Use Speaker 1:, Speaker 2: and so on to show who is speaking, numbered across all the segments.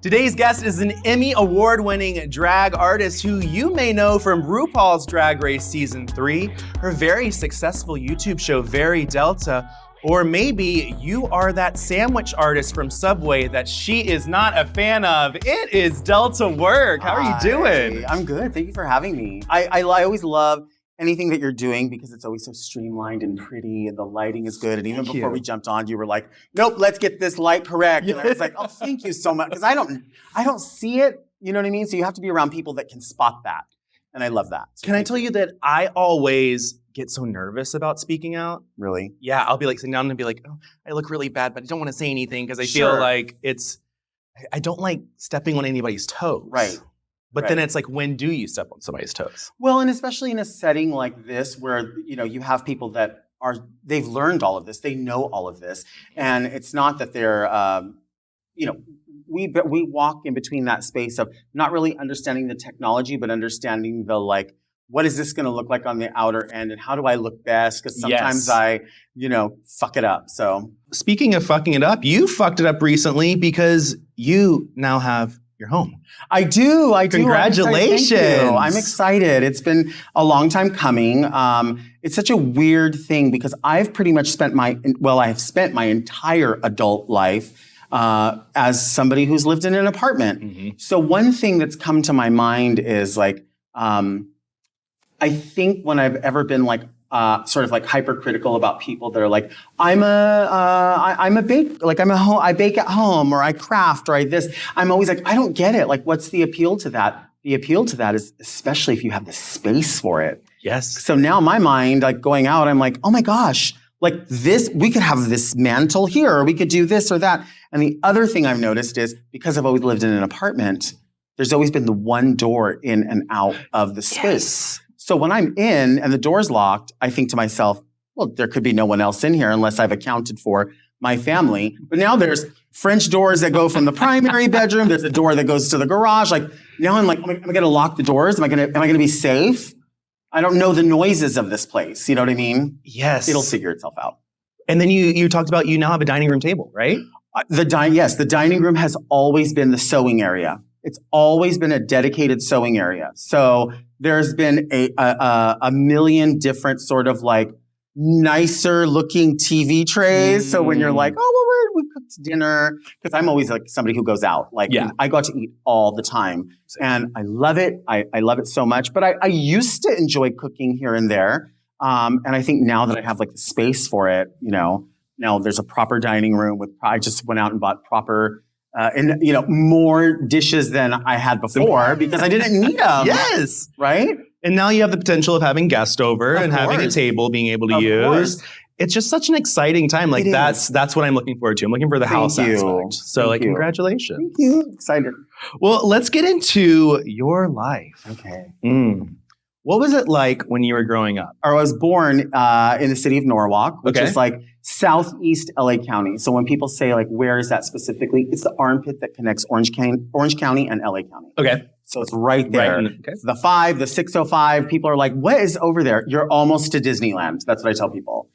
Speaker 1: Today's guest is an Emmy award-winning drag artist who you may know from RuPaul's Drag Race Season 3, her very successful YouTube show, Very Delta, or maybe you are that sandwich artist from Subway that she is not a fan of. It is Delta Work. How are you doing?
Speaker 2: I'm good. Thank you for having me. I always love anything that you're doing because it's always so streamlined and pretty and the lighting is good. And even before we jumped on, you were like, nope, let's get this light correct. And I was like, oh, thank you so much. Because I don't see it, you know what I mean? So you have to be around people that can spot that. And I love that. So
Speaker 1: Can I tell you that I always get so nervous about speaking out?
Speaker 2: Really?
Speaker 1: Yeah, I'll be like sitting down and be like, oh, I look really bad, but I don't want to say anything because I feel like I don't like stepping on anybody's toes.
Speaker 2: Right.
Speaker 1: But then it's like, when do you step on somebody's toes?
Speaker 2: Well, and especially in a setting like this where, you have people that they've learned all of this, they know all of this. And it's not that they're, we walk in between that space of not really understanding the technology, but understanding the what is this going to look like on the outer end and how do I look best? Because sometimes I, fuck it up. So
Speaker 1: speaking of fucking it up, you fucked it up recently because you now have your home.
Speaker 2: I do.
Speaker 1: Congratulations.
Speaker 2: I'm excited. It's been a long time coming. It's such a weird thing because I've pretty much spent my entire adult life as somebody who's lived in an apartment. Mm-hmm. So one thing that's come to my mind is I think when I've ever been sort of hypercritical about people that are like, I bake at home or I craft or I this. I'm always like, I don't get it. What's the appeal to that? The appeal to that is especially if you have the space for it.
Speaker 1: Yes.
Speaker 2: So now my mind, going out, I'm like, oh my gosh, this, we could have this mantle here or we could do this or that. And the other thing I've noticed is because I've always lived in an apartment, there's always been the one door in and out of the space. So when I'm in and the door's locked, I think to myself, well, there could be no one else in here unless I've accounted for my family. But now there's French doors that go from the primary bedroom. There's a door that goes to the garage. Now I'm like, am I going to lock the doors? Am I going to be safe? I don't know the noises of this place. You know what I mean?
Speaker 1: Yes.
Speaker 2: It'll figure itself out.
Speaker 1: And then you talked about you now have a dining room table, right?
Speaker 2: The dining room has always been the sewing area. It's always been a dedicated sewing area. So there's been a million different sort of nicer looking TV trays. Mm. So when you're like, oh, well, we cooked dinner. Because I'm always somebody who goes out. I go out to eat all the time. And I love it. I love it so much. But I used to enjoy cooking here and there. And I think now that I have the space for it, now there's a proper dining room I just went out and bought proper more dishes than I had before because I didn't need them.
Speaker 1: Yes.
Speaker 2: Right?
Speaker 1: And now you have the potential of having guests over and having a table being able to use.
Speaker 2: Course.
Speaker 1: It's just such an exciting time. That's what I'm looking forward to. I'm looking for the house aspect. So congratulations.
Speaker 2: Thank you. Excited.
Speaker 1: Well, let's get into your life.
Speaker 2: Okay.
Speaker 1: What was it like when you were growing up?
Speaker 2: I was born in the city of Norwalk, which is southeast LA County. So when people say where is that specifically, it's the armpit that connects Orange County and LA County.
Speaker 1: Okay.
Speaker 2: So it's right there. The 5, the 605, people are like, what is over there? You're almost to Disneyland. That's what I tell people.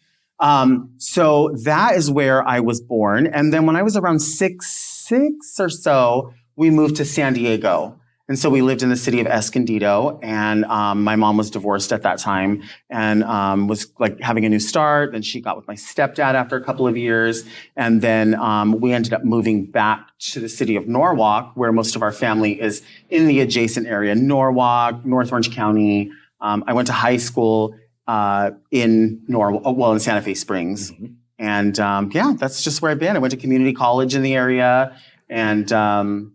Speaker 2: So that is where I was born. And then when I was around six or so, we moved to San Diego. And so we lived in the city of Escondido, and my mom was divorced at that time and was having a new start. Then she got with my stepdad after a couple of years. And then we ended up moving back to the city of Norwalk, where most of our family is in the adjacent area. Norwalk, North Orange County. I went to high school in Santa Fe Springs. Mm-hmm. And that's just where I've been. I went to community college in the area, and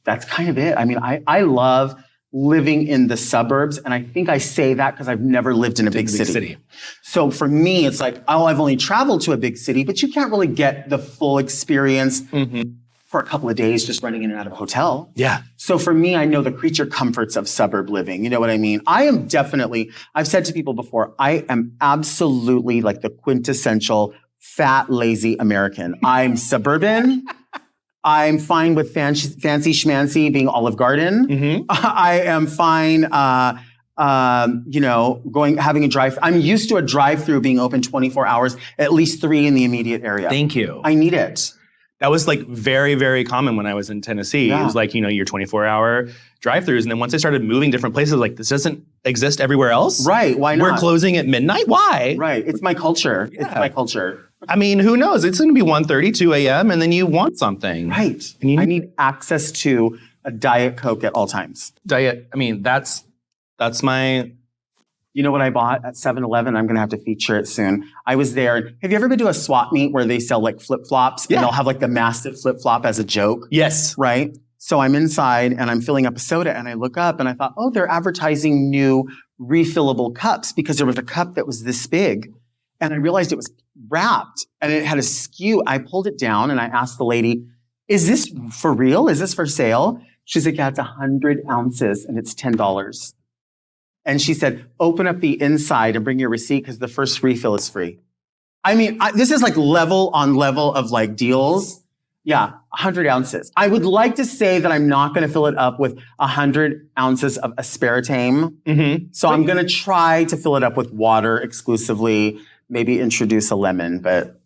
Speaker 2: that's kind of it. I mean, I love living in the suburbs, and I think I say that because I've never lived in a big city. So for me, it's I've only traveled to a big city, but you can't really get the full experience for a couple of days just running in and out of a hotel.
Speaker 1: Yeah.
Speaker 2: So for me, I know the creature comforts of suburb living. You know what I mean? I've said to people before, I am absolutely the quintessential fat, lazy American. I'm suburban. I'm fine with fancy schmancy being Olive Garden. Mm-hmm. I am fine, having a drive. I'm used to a drive-through being open 24 hours, at least 3 in the immediate area.
Speaker 1: Thank you.
Speaker 2: I need it.
Speaker 1: That was like very, very common when I was in Tennessee.
Speaker 2: Yeah.
Speaker 1: It was like, your 24-hour drive-thrus. And then once I started moving different places, like this doesn't exist everywhere else.
Speaker 2: Right. Why not?
Speaker 1: We're closing at midnight. Why?
Speaker 2: Right. It's my culture.
Speaker 1: Yeah.
Speaker 2: It's my culture.
Speaker 1: I mean, who knows? It's going to be 1:30, 2 a.m. and then you want something.
Speaker 2: Right.
Speaker 1: And
Speaker 2: I need access to a Diet Coke at all times.
Speaker 1: Diet. I mean, that's my...
Speaker 2: You know what I bought at 7-Eleven? I'm going to have to feature it soon. I was there. Have you ever been to a swap meet where they sell like flip-flops?
Speaker 1: Yeah.
Speaker 2: And they'll have like the massive flip-flop as a joke?
Speaker 1: Yes.
Speaker 2: Right? So I'm inside and I'm filling up a soda and I look up and I thought, oh, they're advertising new refillable cups because there was a cup that was this big. And I realized it was wrapped and it had a skew. I pulled it down and I asked the lady, is this for real? Is this for sale? She's like, yeah, it's 100 ounces and it's $10. And she said, open up the inside and bring your receipt because the first refill is free. I mean, this is like level on level of like deals. Yeah, 100 ounces. I would like to say that I'm not going to fill it up with 100 ounces of aspartame.
Speaker 1: Mm-hmm.
Speaker 2: So I'm going to try to fill it up with water exclusively, maybe introduce a lemon, but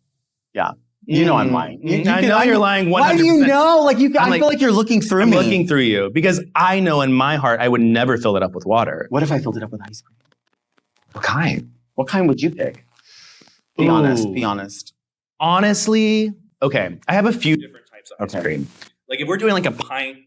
Speaker 2: yeah. You know I'm lying.
Speaker 1: I know you're lying 100%.
Speaker 2: Why do you know? I feel like you're looking through me.
Speaker 1: I'm looking through you because I know in my heart I would never fill it up with water.
Speaker 2: What if I filled it up with ice cream?
Speaker 1: What kind?
Speaker 2: What kind would you pick? Be honest. Be honest.
Speaker 1: Honestly, okay. I have a few different types of ice cream. Like if we're doing like a pint,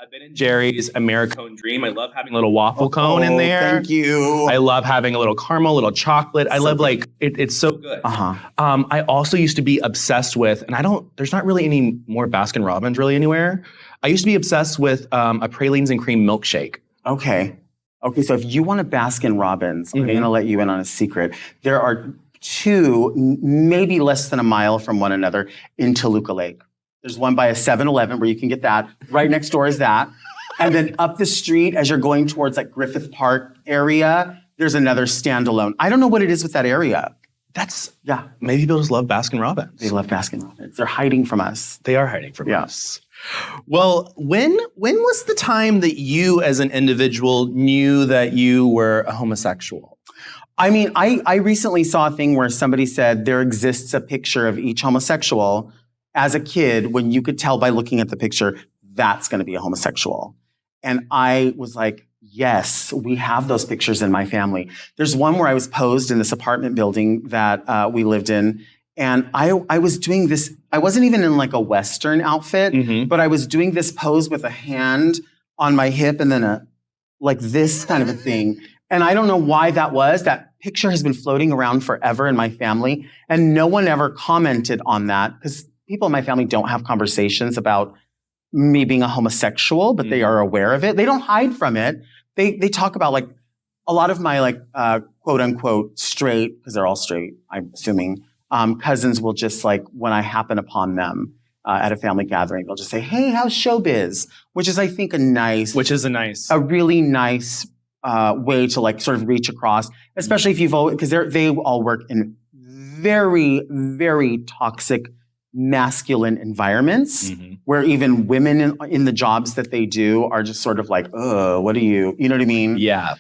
Speaker 1: a Ben & Jerry's Americone Dream. I love having a little waffle cone in there.
Speaker 2: Thank you.
Speaker 1: I love having a little caramel, a little chocolate. I love like, it's so good. I also used to be obsessed with, and there's not really any more Baskin Robbins really anywhere. I used to be obsessed with a pralines and cream milkshake.
Speaker 2: Okay, so if you want a Baskin Robbins, I'm going to let you in on a secret. There are two, maybe less than a mile from one another in Toluca Lake. There's one by a 7-Eleven where you can get that. Right next door is that. And then up the street, as you're going towards like Griffith Park area, there's another standalone. I don't know what it is with that area.
Speaker 1: Maybe people just love Baskin Robbins.
Speaker 2: They love Baskin Robbins. They're hiding from us.
Speaker 1: They are hiding from us. Well, when was the time that you as an individual knew that you were a homosexual?
Speaker 2: I mean, I recently saw a thing where somebody said there exists a picture of each homosexual as a kid when you could tell by looking at the picture, that's going to be a homosexual. And I was like, yes, we have those pictures in my family. There's one where I was posed in this apartment building that we lived in. And I was doing this, I wasn't even in like a Western outfit, but I was doing this pose with a hand on my hip and then like this kind of a thing. And I don't know why that was. That picture has been floating around forever in my family. And no one ever commented on that because people in my family don't have conversations about me being a homosexual, but they are aware of it. They don't hide from it. They talk about like a lot of my like quote unquote straight, because they're all straight, I'm assuming, cousins will just like, when I happen upon them at a family gathering, they'll just say, hey, how's showbiz? Which is, I think, a really nice way to like sort of reach across, especially if you've because they all work in very, very toxic masculine environments where even women in the jobs that they do are just sort of like, what do you know what I mean?
Speaker 1: Yeah.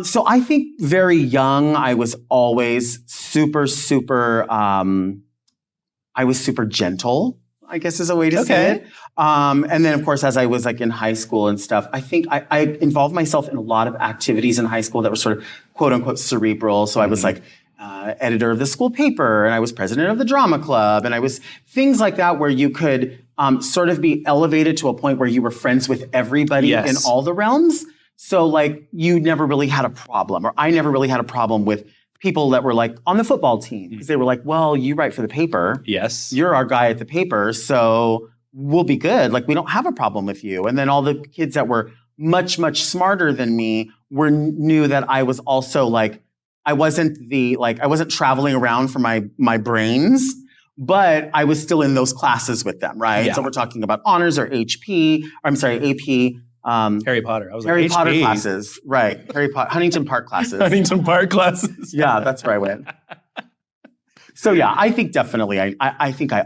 Speaker 2: So I think very young, I was always super gentle, I guess is a way to say it. And then of course, as I was like in high school and stuff, I think I involved myself in a lot of activities in high school that were sort of quote unquote cerebral. So I was like, editor of the school paper, and I was president of the drama club, and I was things like that where you could sort of be elevated to a point where you were friends with everybody in all the realms. So like you never really had a problem, or I never really had a problem with people that were like on the football team because they were like, well, you write for the paper.
Speaker 1: Yes.
Speaker 2: You're our guy at the paper, so we'll be good. Like we don't have a problem with you. And then all the kids that were much, much smarter than me knew that I was also like, I wasn't traveling around for my brains, but I was still in those classes with them, right?
Speaker 1: Yeah.
Speaker 2: So we're talking about honors or AP.
Speaker 1: Harry Potter. I was
Speaker 2: Harry
Speaker 1: like,
Speaker 2: Potter
Speaker 1: HP.
Speaker 2: classes, right? Huntington Park classes.
Speaker 1: Huntington Park classes.
Speaker 2: Yeah, that's where I went. So yeah, I think definitely, I think I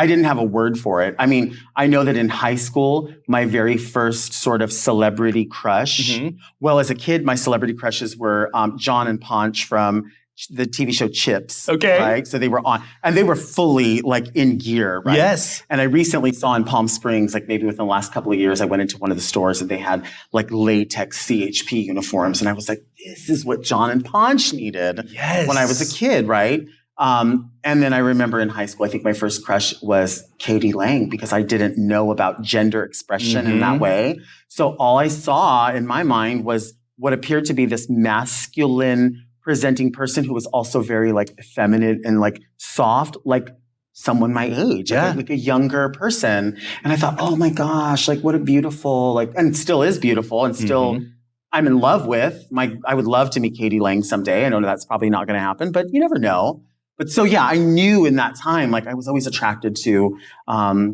Speaker 2: didn't have a word for it. I mean, I know that in high school, my very first sort of celebrity crush, well, as a kid, my celebrity crushes were John and Ponch from the TV show Chips.
Speaker 1: Okay.
Speaker 2: Right? So they were on, and they were fully like in gear, right?
Speaker 1: Yes.
Speaker 2: And I recently saw in Palm Springs, like maybe within the last couple of years, I went into one of the stores and they had like latex CHP uniforms. And I was like, this is what John and Ponch needed when I was a kid, right? And then I remember in high school, I think my first crush was Katie Lang because I didn't know about gender expression in that way. So all I saw in my mind was what appeared to be this masculine presenting person who was also very like effeminate and like soft, like someone my age, like a younger person. And I thought, oh my gosh, like what a beautiful, like, and still is beautiful and still I'm in love with. I would love to meet Katie Lang someday. I know that's probably not going to happen, but you never know. But so, yeah, I knew in that time, like I was always attracted to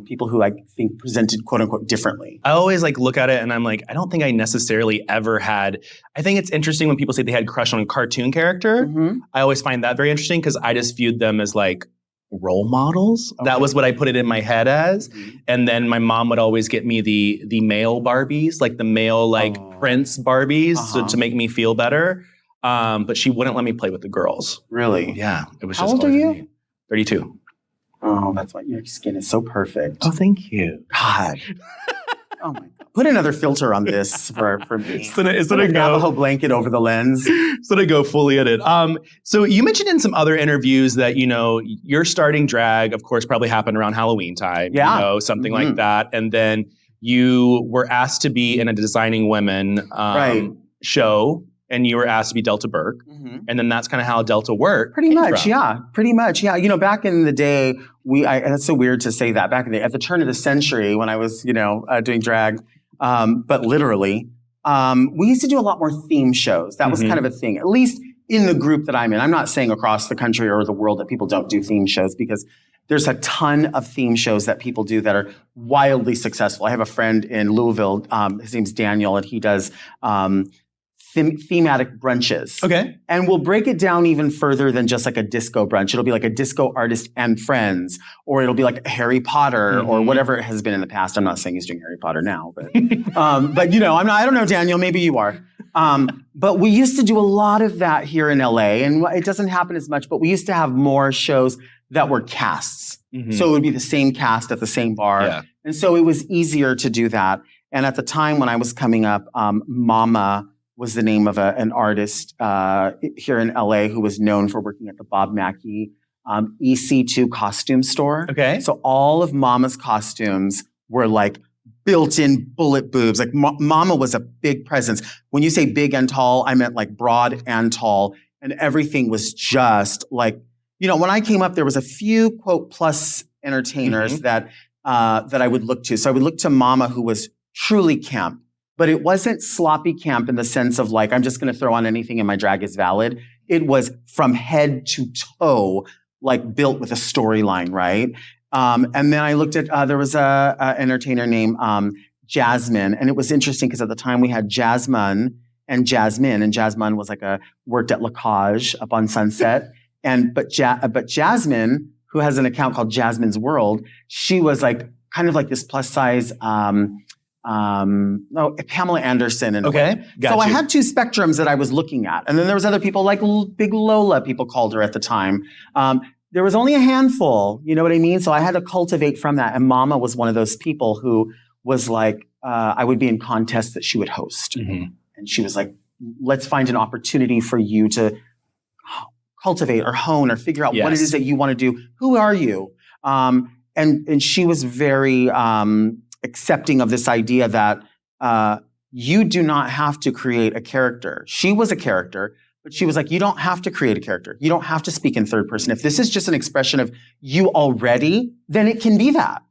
Speaker 2: people who I think presented quote unquote differently.
Speaker 1: I always like look at it and I'm like, I don't think I necessarily ever had, I think it's interesting when people say they had a crush on a cartoon character. I always find that very interesting because I just viewed them as like role models. That was what I put it in my head as. And then my mom would always get me the male Barbies, like the male like Prince Barbies so to make me feel better. But she wouldn't let me play with the girls.
Speaker 2: Really?
Speaker 1: Yeah. It was
Speaker 2: How
Speaker 1: just
Speaker 2: old are you?
Speaker 1: 32.
Speaker 2: Oh, that's why your skin is so perfect.
Speaker 1: Oh, thank you.
Speaker 2: God. Oh my God. Put another filter on this for me.
Speaker 1: It's gonna
Speaker 2: Put a Navajo blanket over the lens.
Speaker 1: It's gonna go fully at it. So you mentioned in some other interviews that, you know, your starting drag, of course, probably happened around Halloween time.
Speaker 2: Yeah.
Speaker 1: You know, something like that. And then you were asked to be in a Designing Women show. And you were asked to be Delta Burke. And then that's kind of how Delta worked.
Speaker 2: Pretty much, yeah. You know, back in the day, that's so weird to say that. Back in the, at the turn of the century when I was, you know, doing drag, but literally, we used to do a lot more theme shows. That was kind of a thing, at least in the group that I'm in. I'm not saying across the country or the world that people don't do theme shows because there's a ton of theme shows that people do that are wildly successful. I have a friend in Louisville, his name's Daniel, and he does thematic brunches.
Speaker 1: Okay.
Speaker 2: And we'll break it down even further than just like a disco brunch. It'll be like a disco artist and friends, or it'll be like Harry Potter or whatever it has been in the past. I'm not saying he's doing Harry Potter now, but you know, I don't know, Daniel, maybe you are. But we used to do a lot of that here in LA, and it doesn't happen as much, but we used to have more shows that were casts. So it would be the same cast at the same bar.
Speaker 1: Yeah.
Speaker 2: And so it was easier to do that. And at the time when I was coming up, Mama was the name of an artist here in LA who was known for working at the Bob Mackie EC2 costume store.
Speaker 1: Okay.
Speaker 2: So all of Mama's costumes were like built-in bullet boobs. Like Mama was a big presence. When you say big and tall, I meant like broad and tall. And everything was just like, you know, when I came up, there was a few quote plus entertainers that I would look to. So I would look to Mama, who was truly camp. But it wasn't sloppy camp in the sense of like, I'm just going to throw on anything and my drag is valid. It was from head to toe, like built with a storyline, right? And then I looked at, there was a entertainer named Jasmine. And it was interesting because at the time we had Jasmine. And Jasmine was like worked at La Cage up on Sunset. But Jasmine, who has an account called Jasmine's World, she was like kind of like this plus size, Pamela Anderson. And so I had two spectrums that I was looking at. And then there was other people like Big Lola, people called her at the time. There was only a handful, you know what I mean? So I had to cultivate from that. And Mama was one of those people who was like, I would be in contests that she would host. And she was like, let's find an opportunity for you to cultivate or hone or figure out what it is that you want to do. Who are you? And she was very accepting of this idea that you do not have to create a character. She was a character, but she was like, you don't have to create a character. You don't have to speak in third person. If this is just an expression of you already, then it can be that.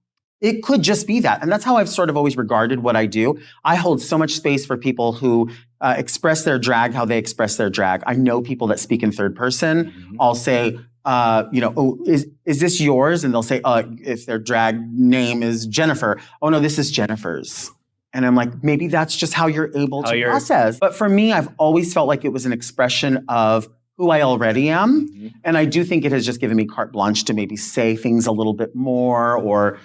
Speaker 2: It could just be that. And that's how I've sort of always regarded what I do. I hold so much space for people who express their drag how they express their drag. I know people that speak in third person. I'll say, is this yours? And they'll say, if their drag name is Jennifer, oh no, this is Jennifer's. And I'm like, maybe that's just how you're able to process. But for me, I've always felt like it was an expression of who I already am. And I do think it has just given me carte blanche to maybe say things a little bit more or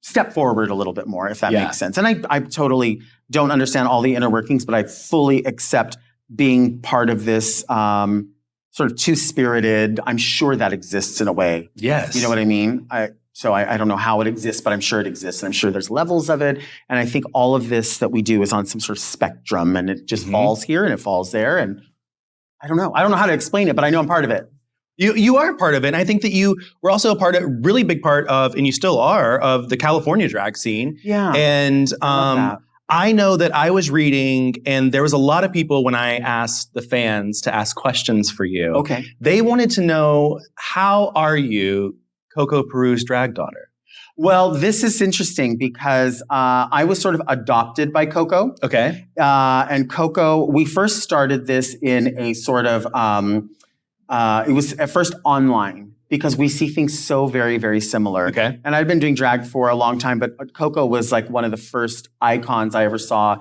Speaker 2: step forward a little bit more, if that makes sense. And I totally don't understand all the inner workings, but I fully accept being part of this sort sort of two-spirited. I'm sure that exists in a way.
Speaker 1: Yes.
Speaker 2: You know what I mean? So I don't know how it exists, but I'm sure it exists. And I'm sure there's levels of it. And I think all of this that we do is on some sort of spectrum, and it just falls here and it falls there. And I don't know. I don't know how to explain it, but I know I'm part of it.
Speaker 1: You are part of it. And I think that you were also a really big part of, and you still are, of the California drag scene.
Speaker 2: Yeah.
Speaker 1: And I know that I was reading, and there was a lot of people when I asked the fans to ask questions for you.
Speaker 2: Okay.
Speaker 1: They wanted to know, how are you, Coco Peru's drag daughter?
Speaker 2: Well, this is interesting because I was sort of adopted by Coco.
Speaker 1: Okay.
Speaker 2: And Coco, we first started this in a sort of, it was at first online because we see things so very, very similar.
Speaker 1: Okay.
Speaker 2: And I've been doing drag for a long time, but Coco was like one of the first icons I ever saw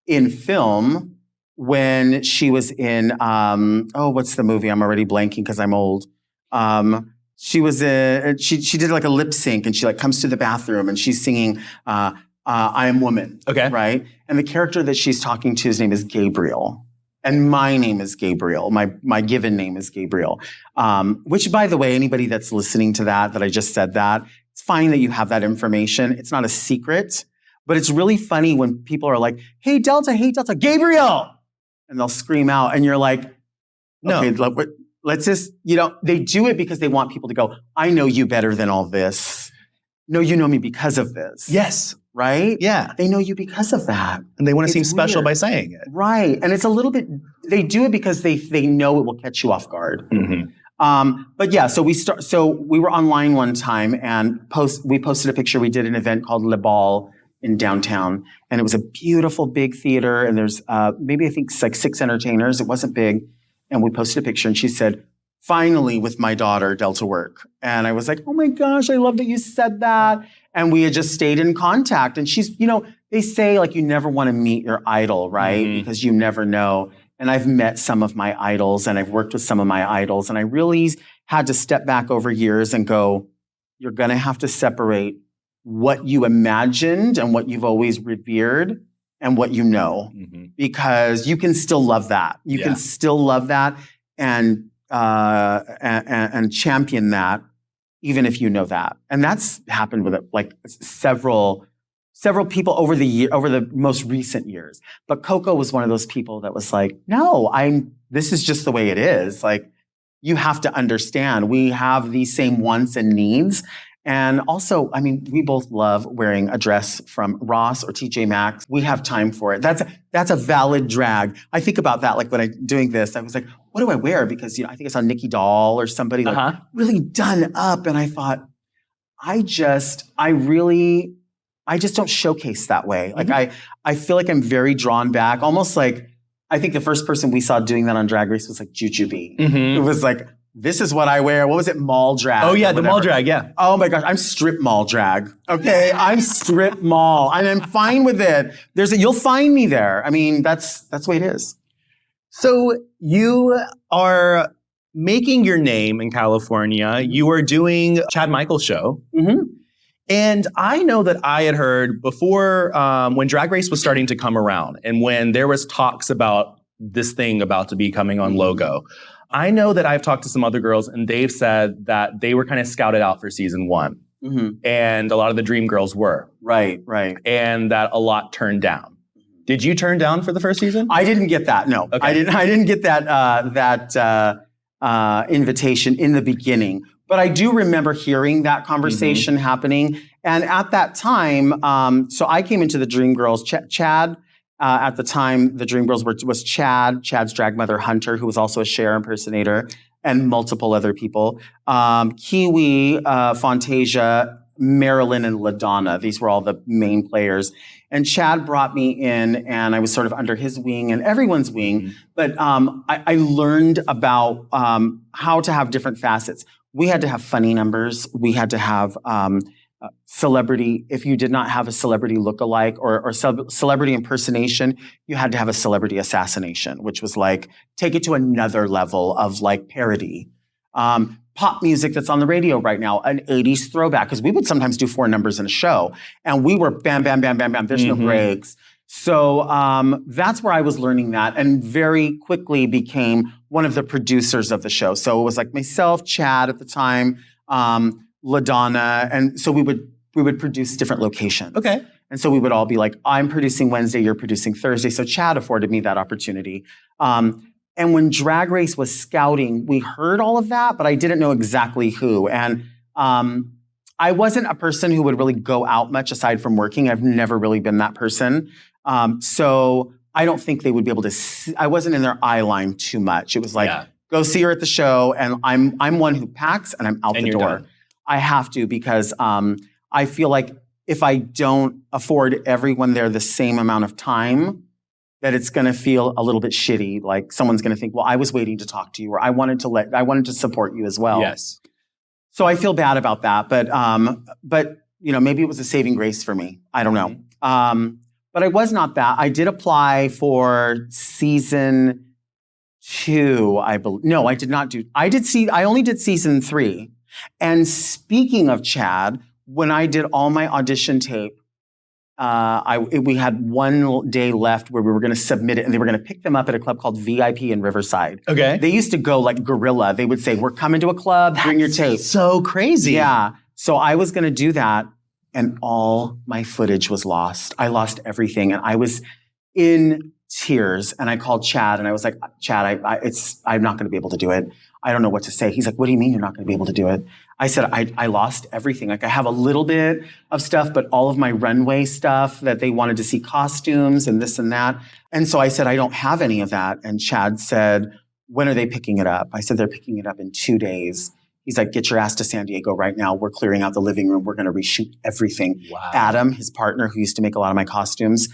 Speaker 2: in film when she was in, what's the movie? I'm already blanking because I'm old. She was she did like a lip sync, and she like comes to the bathroom and she's singing I Am Woman.
Speaker 1: Okay.
Speaker 2: Right? And the character that she's talking to, his name is Gabriel. And my name is Gabriel. My given name is Gabriel. Which, by the way, anybody that's listening to that I just said that, it's fine that you have that information. It's not a secret. But it's really funny when people are like, hey, Delta, Gabriel! And they'll scream out, and you're like,
Speaker 1: no.
Speaker 2: Okay, let's just, they do it because they want people to go, I know you better than all this. No, you know me because of this.
Speaker 1: Yes.
Speaker 2: Right?
Speaker 1: Yeah.
Speaker 2: They know you because of that.
Speaker 1: And they want to seem special by saying it.
Speaker 2: Right. And it's a little bit, they do it because they know it will catch you off guard.
Speaker 1: Mm-hmm.
Speaker 2: But yeah, so we were online one time and we posted a picture. We did an event called Le Ball in downtown. And it was a beautiful big theater. And there's maybe I think like 6 entertainers. It wasn't big. And we posted a picture and she said, finally with my daughter, Delta Work. And I was like, oh my gosh, I love that you said that. And we had just stayed in contact. And she's, they say like you never want to meet your idol, right? Mm-hmm. Because you never know. And I've met some of my idols and I've worked with some of my idols. And I really had to step back over years and go, you're going to have to separate what you imagined and what you've always revered and what you know. Mm-hmm. Because you can still love that. You can still love that and champion that, even if you know that. And that's happened with like several people over the most recent years. But Coco was one of those people that was like, no, this is just the way it is. Like, you have to understand, we have these same wants and needs. And also, I mean, we both love wearing a dress from Ross or TJ Maxx. We have time for it. That's a valid drag. I think about that, like when I'm doing this, I was like, what do I wear? Because, I think I saw Nikki Doll or somebody like really done up. And I thought, I just don't showcase that way. Like I feel like I'm very drawn back, almost like, I think the first person we saw doing that on Drag Race was like Jujubee. Mm-hmm. It was like, this is what I wear. What was it? Mall drag.
Speaker 1: Oh, yeah, the mall drag, yeah.
Speaker 2: Oh, my gosh. I'm strip mall drag. Okay? I'm strip mall. And I'm fine with it. You'll find me there. I mean, that's the way it is.
Speaker 1: So you are making your name in California. You are doing Chad Michaels' show. Mm-hmm. And I know that I had heard before when Drag Race was starting to come around and when there was talks about this thing about to be coming on Logo, I know that I've talked to some other girls and they've said that they were kind of scouted out for season 1. Mm-hmm. And a lot of the Dream Girls were.
Speaker 2: Right.
Speaker 1: And that a lot turned down. Did you turn down for the first season?
Speaker 2: I didn't get that, no. Okay. I didn't get that invitation in the beginning. But I do remember hearing that conversation happening. And at that time, so I came into the Dream Girls, Chad, at the time, the Dream Girls was Chad's drag mother, Hunter, who was also a Cher impersonator, and multiple other people. Kiwi, Fantasia, Marilyn, and LaDonna. These were all the main players. And Chad brought me in, and I was sort of under his wing and everyone's wing. Mm-hmm. But I learned about how to have different facets. We had to have funny numbers. We had to have celebrity. If you did not have a celebrity lookalike or celebrity impersonation, you had to have a celebrity assassination, which was like, take it to another level of like parody. Pop music that's on the radio right now, an 80s throwback, because we would sometimes do 4 numbers in a show, and we were bam, bam, bam, bam, bam, there's no breaks. So that's where I was learning that, and very quickly became one of the producers of the show. So it was like myself, Chad at the time, LaDonna, and so we would produce different locations.
Speaker 1: Okay.
Speaker 2: And so we would all be like, I'm producing Wednesday, you're producing Thursday. So Chad afforded me that opportunity. And when Drag Race was scouting, we heard all of that, but I didn't know exactly who. And I wasn't a person who would really go out much aside from working. I've never really been that person. So I don't think they would be able to see, I wasn't in their eye line too much. It was like, go see her at the show, and I'm one who packs and I'm out the door. Done. I have to, because I feel like if I don't afford everyone there the same amount of time, that it's going to feel a little bit shitty. Like someone's going to think, well, I was waiting to talk to you, or I wanted to support you as well.
Speaker 1: Yes.
Speaker 2: So I feel bad about that, but maybe it was a saving grace for me. I don't know. But I was not that. I did apply for season 2, I believe. No, I did not do. I only did season 3. And speaking of Chad, when I did all my audition tape, we had one day left where we were going to submit it, and they were going to pick them up at a club called VIP in Riverside.
Speaker 1: Okay.
Speaker 2: They used to go like guerrilla. They would say, we're coming to a club, bring your tape.
Speaker 1: So crazy.
Speaker 2: Yeah. So I was going to do that, and all my footage was lost. I lost everything, and I was in tears, and I called Chad, and I was like, Chad, I'm not going to be able to do it. I don't know what to say. He's like, what do you mean you're not going to be able to do it? I said, I lost everything. Like, I have a little bit of stuff, but all of my runway stuff that they wanted to see costumes and this and that. And so I said, I don't have any of that. And Chad said, when are they picking it up? I said, they're picking it up in 2 days. He's like, get your ass to San Diego right now. We're clearing out the living room. We're going to reshoot everything.
Speaker 1: Wow.
Speaker 2: Adam, his partner, who used to make a lot of my costumes,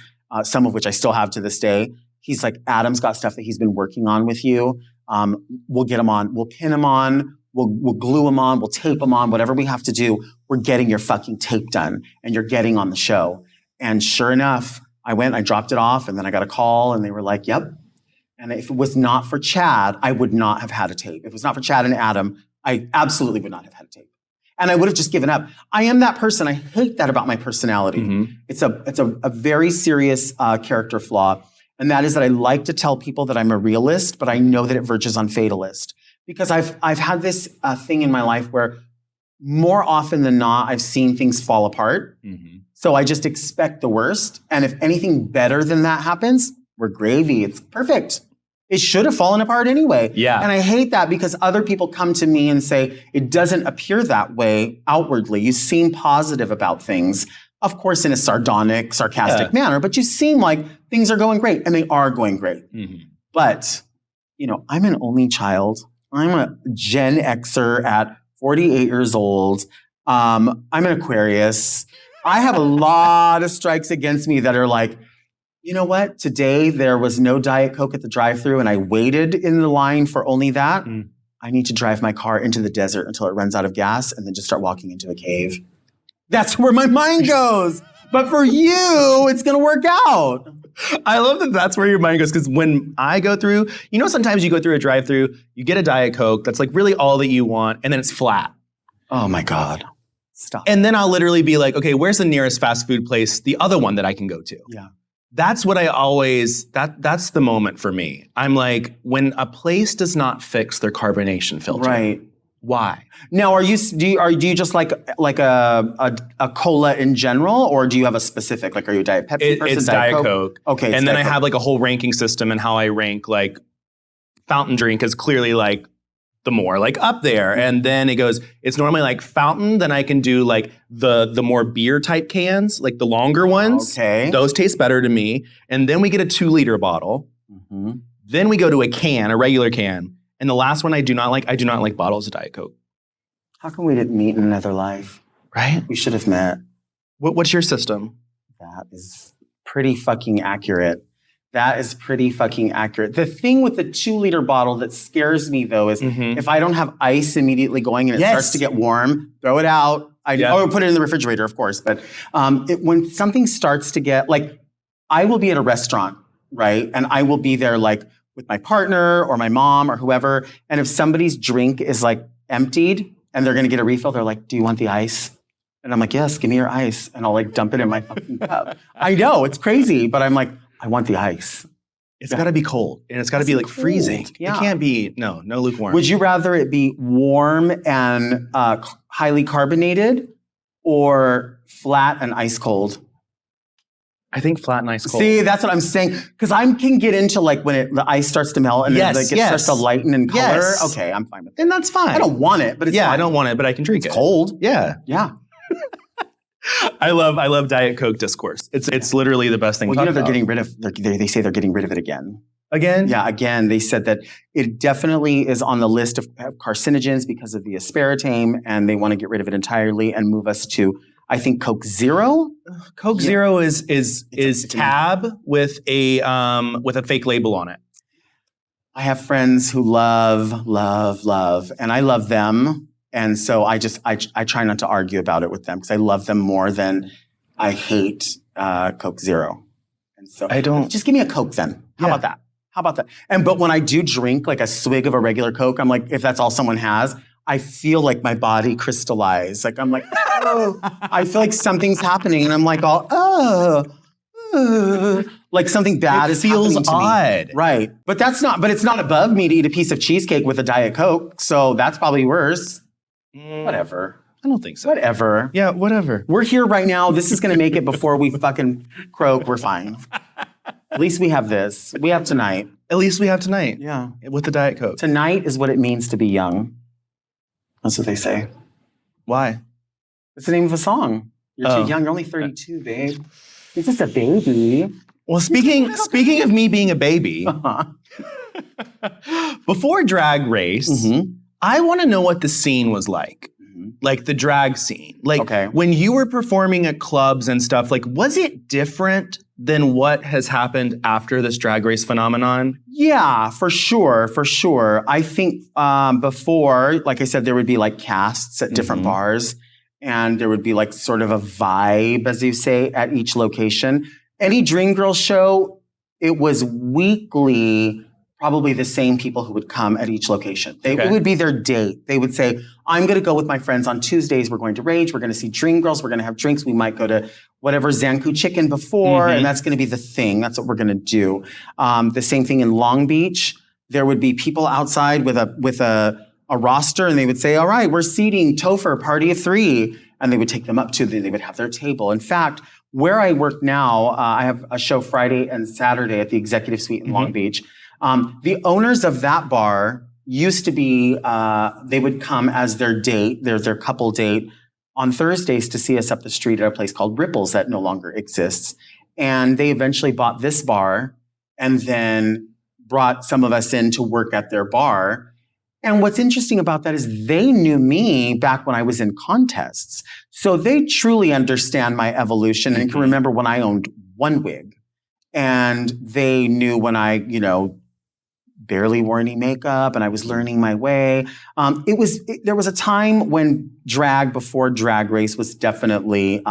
Speaker 2: some of which I still have to this day, he's like, Adam's got stuff that he's been working on with you. We'll get him on. We'll pin him on. We'll glue him on. We'll tape him on. Whatever we have to do, we're getting your fucking tape done, and you're getting on the show. And sure enough, I went, I dropped it off, and then I got a call, and they were like, yep. And if it was not for Chad, I would not have had a tape. If it was not for Chad and Adam, I absolutely would not have had a tape. And I would have just given up. I am that person. I hate that about my personality. Mm-hmm. It's a very serious character flaw. And that is that I like to tell people that I'm a realist, but I know that it verges on fatalist. Because I've had this thing in my life where more often than not, I've seen things fall apart. Mm-hmm. So I just expect the worst. And if anything better than that happens, we're gravy. It's perfect. It should have fallen apart anyway.
Speaker 1: Yeah.
Speaker 2: And I hate that, because other people come to me and say, it doesn't appear that way outwardly. You seem positive about things. Of course, in a sardonic, sarcastic manner, but you seem like things are going great, and they are going great. Mm-hmm. But, I'm an only child. I'm a Gen Xer at 48 years old. I'm an Aquarius. I have a lot of strikes against me that are like, you know what? Today there was no Diet Coke at the drive-thru, and I waited in the line for only that. Mm. I need to drive my car into the desert until it runs out of gas, and then just start walking into a cave. That's where my mind goes. But for you, it's going to work out.
Speaker 1: I love that that's where your mind goes, because when I go through, sometimes you go through a drive-thru, you get a Diet Coke, that's like really all that you want, and then it's flat.
Speaker 2: Oh my God. Stop.
Speaker 1: And then I'll literally be like, okay, where's the nearest fast food place, the other one that I can go to?
Speaker 2: Yeah.
Speaker 1: That's what I always, that's the moment for me. I'm like, when a place does not fix their carbonation filter.
Speaker 2: Right.
Speaker 1: Why?
Speaker 2: Now, do you just like a cola in general, or do you have a specific, like, are you a Diet Pepsi person?
Speaker 1: It's Diet Coke.
Speaker 2: Okay.
Speaker 1: And then I have like a whole ranking system, and how I rank, like, fountain drink is clearly like the more like up there. And then it goes, it's normally like fountain. Then I can do like the more beer type cans, like the longer ones.
Speaker 2: Okay.
Speaker 1: Those taste better to me. And then we get a 2-liter bottle. Mm-hmm. Then we go to a regular can. And the last one I do not like bottles of Diet Coke.
Speaker 2: How come we didn't meet in another life?
Speaker 1: Right?
Speaker 2: We should have met.
Speaker 1: What's your system?
Speaker 2: That is pretty fucking accurate. The thing with the 2-liter bottle that scares me, though, is if I don't have ice immediately going and it starts to get warm, throw it out. Or put it in the refrigerator, of course. But when something starts to get, like, I will be at a restaurant, right? And I will be there, like, with my partner or my mom or whoever. And if somebody's drink is, like, emptied and they're going to get a refill, they're like, do you want the ice? And I'm like, yes, give me your ice. And I'll, like, dump it in my fucking cup. I know, it's crazy, but I'm like, I want the ice.
Speaker 1: It's got to be cold, and it's got to be like freezing.
Speaker 2: Yeah.
Speaker 1: It can't be, no lukewarm.
Speaker 2: Would you rather it be warm and highly carbonated or flat and ice cold?
Speaker 1: I think flat and ice cold.
Speaker 2: See, that's what I'm saying. Because I can get into like when the ice starts to melt and it starts to lighten in color.
Speaker 1: Yes.
Speaker 2: Okay, I'm fine with it.
Speaker 1: And that's fine.
Speaker 2: I don't want it, but it's fine.
Speaker 1: I don't want it, but I can drink it.
Speaker 2: It's cold.
Speaker 1: Yeah.
Speaker 2: Yeah.
Speaker 1: I love Diet Coke discourse. It's literally the best thing.
Speaker 2: Well, they're getting rid of. They say they're getting rid of it again.
Speaker 1: Again?
Speaker 2: Yeah, again. They said that it definitely is on the list of carcinogens because of the aspartame, and they want to get rid of it entirely and move us to, I think, Coke Zero.
Speaker 1: Coke Zero is tab with a fake label on it.
Speaker 2: I have friends who love, and I love them. And so I try not to argue about it with them because I love them more than I hate Coke Zero. And so just give me a Coke then. How about that? But when I do drink like a swig of a regular Coke, I'm like, if that's all someone has, I feel like my body crystallize. Like I'm like, oh, I feel like something's happening, and I'm like, like something bad is happening to me. It feels
Speaker 1: odd.
Speaker 2: Right. But it's not above me to eat a piece of cheesecake with a Diet Coke. So that's probably worse. Whatever.
Speaker 1: I don't think so.
Speaker 2: Whatever.
Speaker 1: Yeah, whatever.
Speaker 2: We're here right now. This is going to make it before we fucking croak. We're fine. At least we have this. We have tonight.
Speaker 1: At least we have tonight.
Speaker 2: Yeah.
Speaker 1: With the Diet Coke.
Speaker 2: Tonight is what it means to be young. That's what they say.
Speaker 1: Why?
Speaker 2: It's the name of a song. You're too young. You're only 32, babe. You're just a baby.
Speaker 1: Well, speaking of me being a baby, before Drag Race, I want to know what the scene was like. Like the drag scene. Like when you were performing at clubs and stuff, like was it different than what has happened after this Drag Race phenomenon? Yeah, for sure. I think before, like I said, there would be like casts at different bars, and there would be like sort of a vibe, as you say, at each location. Any Dream Girl show, it was weekly, probably the same people who would come at each location. It would be their date. They would say, I'm going to go with my friends on Tuesdays. We're going to Rage. We're going to see Dream Girls. We're going to have drinks. We might go to whatever Zanku Chicken before, and that's going to be the thing. That's what we're going to do. The same thing in Long Beach. There would be people outside with a roster, and they would say, all right, we're seating Topher, party of 3. And they would take them up they would have their table. In fact, where I work now, I have a show Friday and Saturday at the Executive Suite in Long Beach. The owners of that bar used to be, they would come as their date, their couple date, on Thursdays to see us up the street at a place called Ripples that no longer exists. And they eventually bought this bar and then brought some of us in to work at their bar. And what's interesting about that is they knew me back when I was in contests. So they truly understand my evolution and can remember when I owned one wig. And they knew when I, barely wore any makeup and I was learning my way. There was a time when drag before Drag Race was definitely,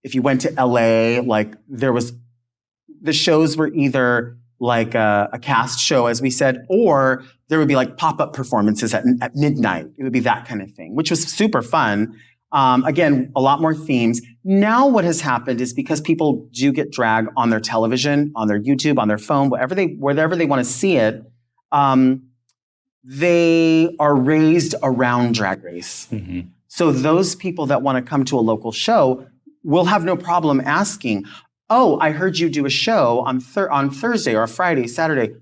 Speaker 1: if you went to LA, like the shows were either like a cast show, as we said, or there would be like pop-up performances at midnight. It would be that kind of thing, which was super fun. Again, a lot more themes. Now what has happened is because people do get drag on their television, on their YouTube, on their phone, wherever they want to see it, they are raised around Drag Race. So those people that want to come to a local show will have no problem asking, oh, I heard you do a show on Thursday or Friday, Saturday.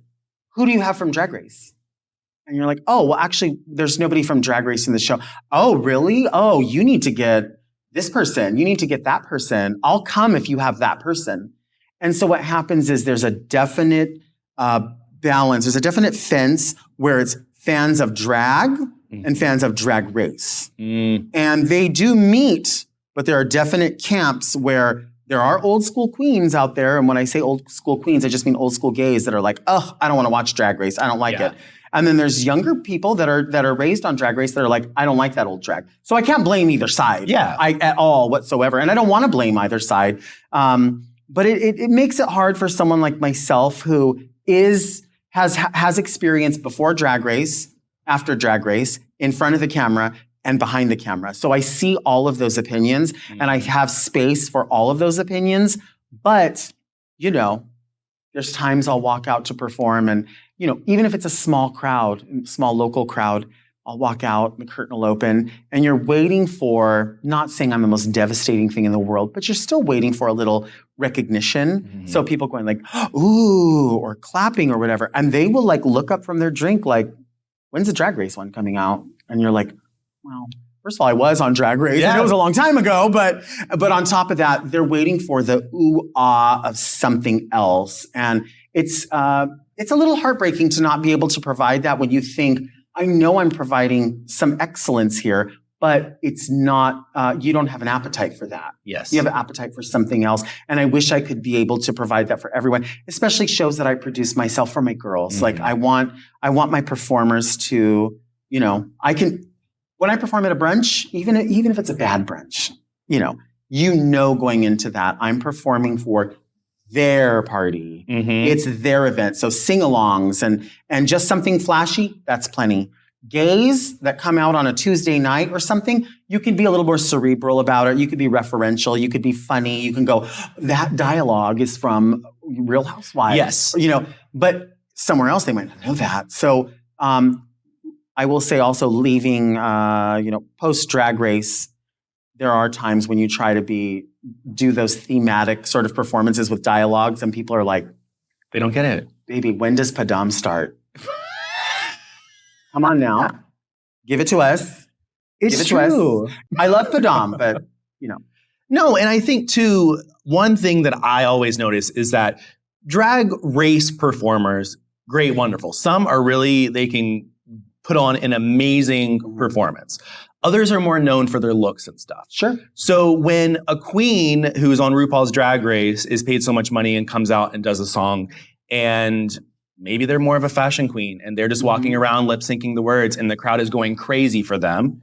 Speaker 1: Who do you have from Drag Race? And you're like, oh, well, actually, there's nobody from Drag Race in the show. Oh, really? Oh, you need to get this person. You need to get that person. I'll come if you have that person. And so what happens is there's a definite balance. There's a definite fence where it's fans of drag and fans of Drag Race. And they do meet, but there are definite camps where there are old school queens out there. And when I say old school queens, I just mean old school gays that are like, oh, I don't want to watch Drag Race. I don't like it. And then there's younger people that are raised on Drag Race that are like, I don't like that old drag. So I can't blame either side at all whatsoever. And I don't want to blame either side. But it makes it hard for someone like myself who has experience before Drag Race, after Drag Race, in front of the camera, and behind the camera. So I see all of those opinions and I have space for all of those opinions. But,
Speaker 2: There's times I'll walk out to perform and, even if it's a small crowd, small local crowd, I'll walk out, the curtain will open, and you're waiting for, not saying I'm the most devastating thing in the world, but you're still waiting for a little recognition. Mm-hmm. So people going like, ooh, or clapping or whatever. And they will like look up from their drink like, when's the Drag Race one coming out? And you're like, well, first of all, I was on Drag Race. Yeah. It was a long time ago, but on top of that, they're waiting for the ooh-ah of something else. And it's a little heartbreaking to not be able to provide that when you think, I know I'm providing some excellence here, but it's not, you don't have an appetite for that.
Speaker 1: Yes.
Speaker 2: You have an appetite for something else. And I wish I could be able to provide that for everyone, especially shows that I produce myself for my girls. Mm-hmm. Like I want my performers to, when I perform at a brunch, even if it's a bad brunch, going into that, I'm performing for their party. Mm-hmm. It's their event. So sing-alongs and just something flashy, that's plenty. Gays that come out on a Tuesday night or something, you can be a little more cerebral about it. You could be referential. You could be funny. You can go, that dialogue is from Real Housewives.
Speaker 1: Yes.
Speaker 2: But somewhere else they might not know that. So I will say also leaving, post-Drag Race, there are times when you try to do those thematic sort of performances with dialogues and people are like,
Speaker 1: they don't get it.
Speaker 2: Baby, when does Padam start? Come on now. Give it to us.
Speaker 1: It's true.
Speaker 2: I love Padam, but,
Speaker 1: No, and I think, too, one thing that I always notice is that Drag Race performers, great, wonderful. Some are really, they can put on an amazing performance. Others are more known for their looks and stuff.
Speaker 2: Sure.
Speaker 1: So when a queen who's on RuPaul's Drag Race is paid so much money and comes out and does a song, and maybe they're more of a fashion queen and they're just walking around lip syncing the words and the crowd is going crazy for them.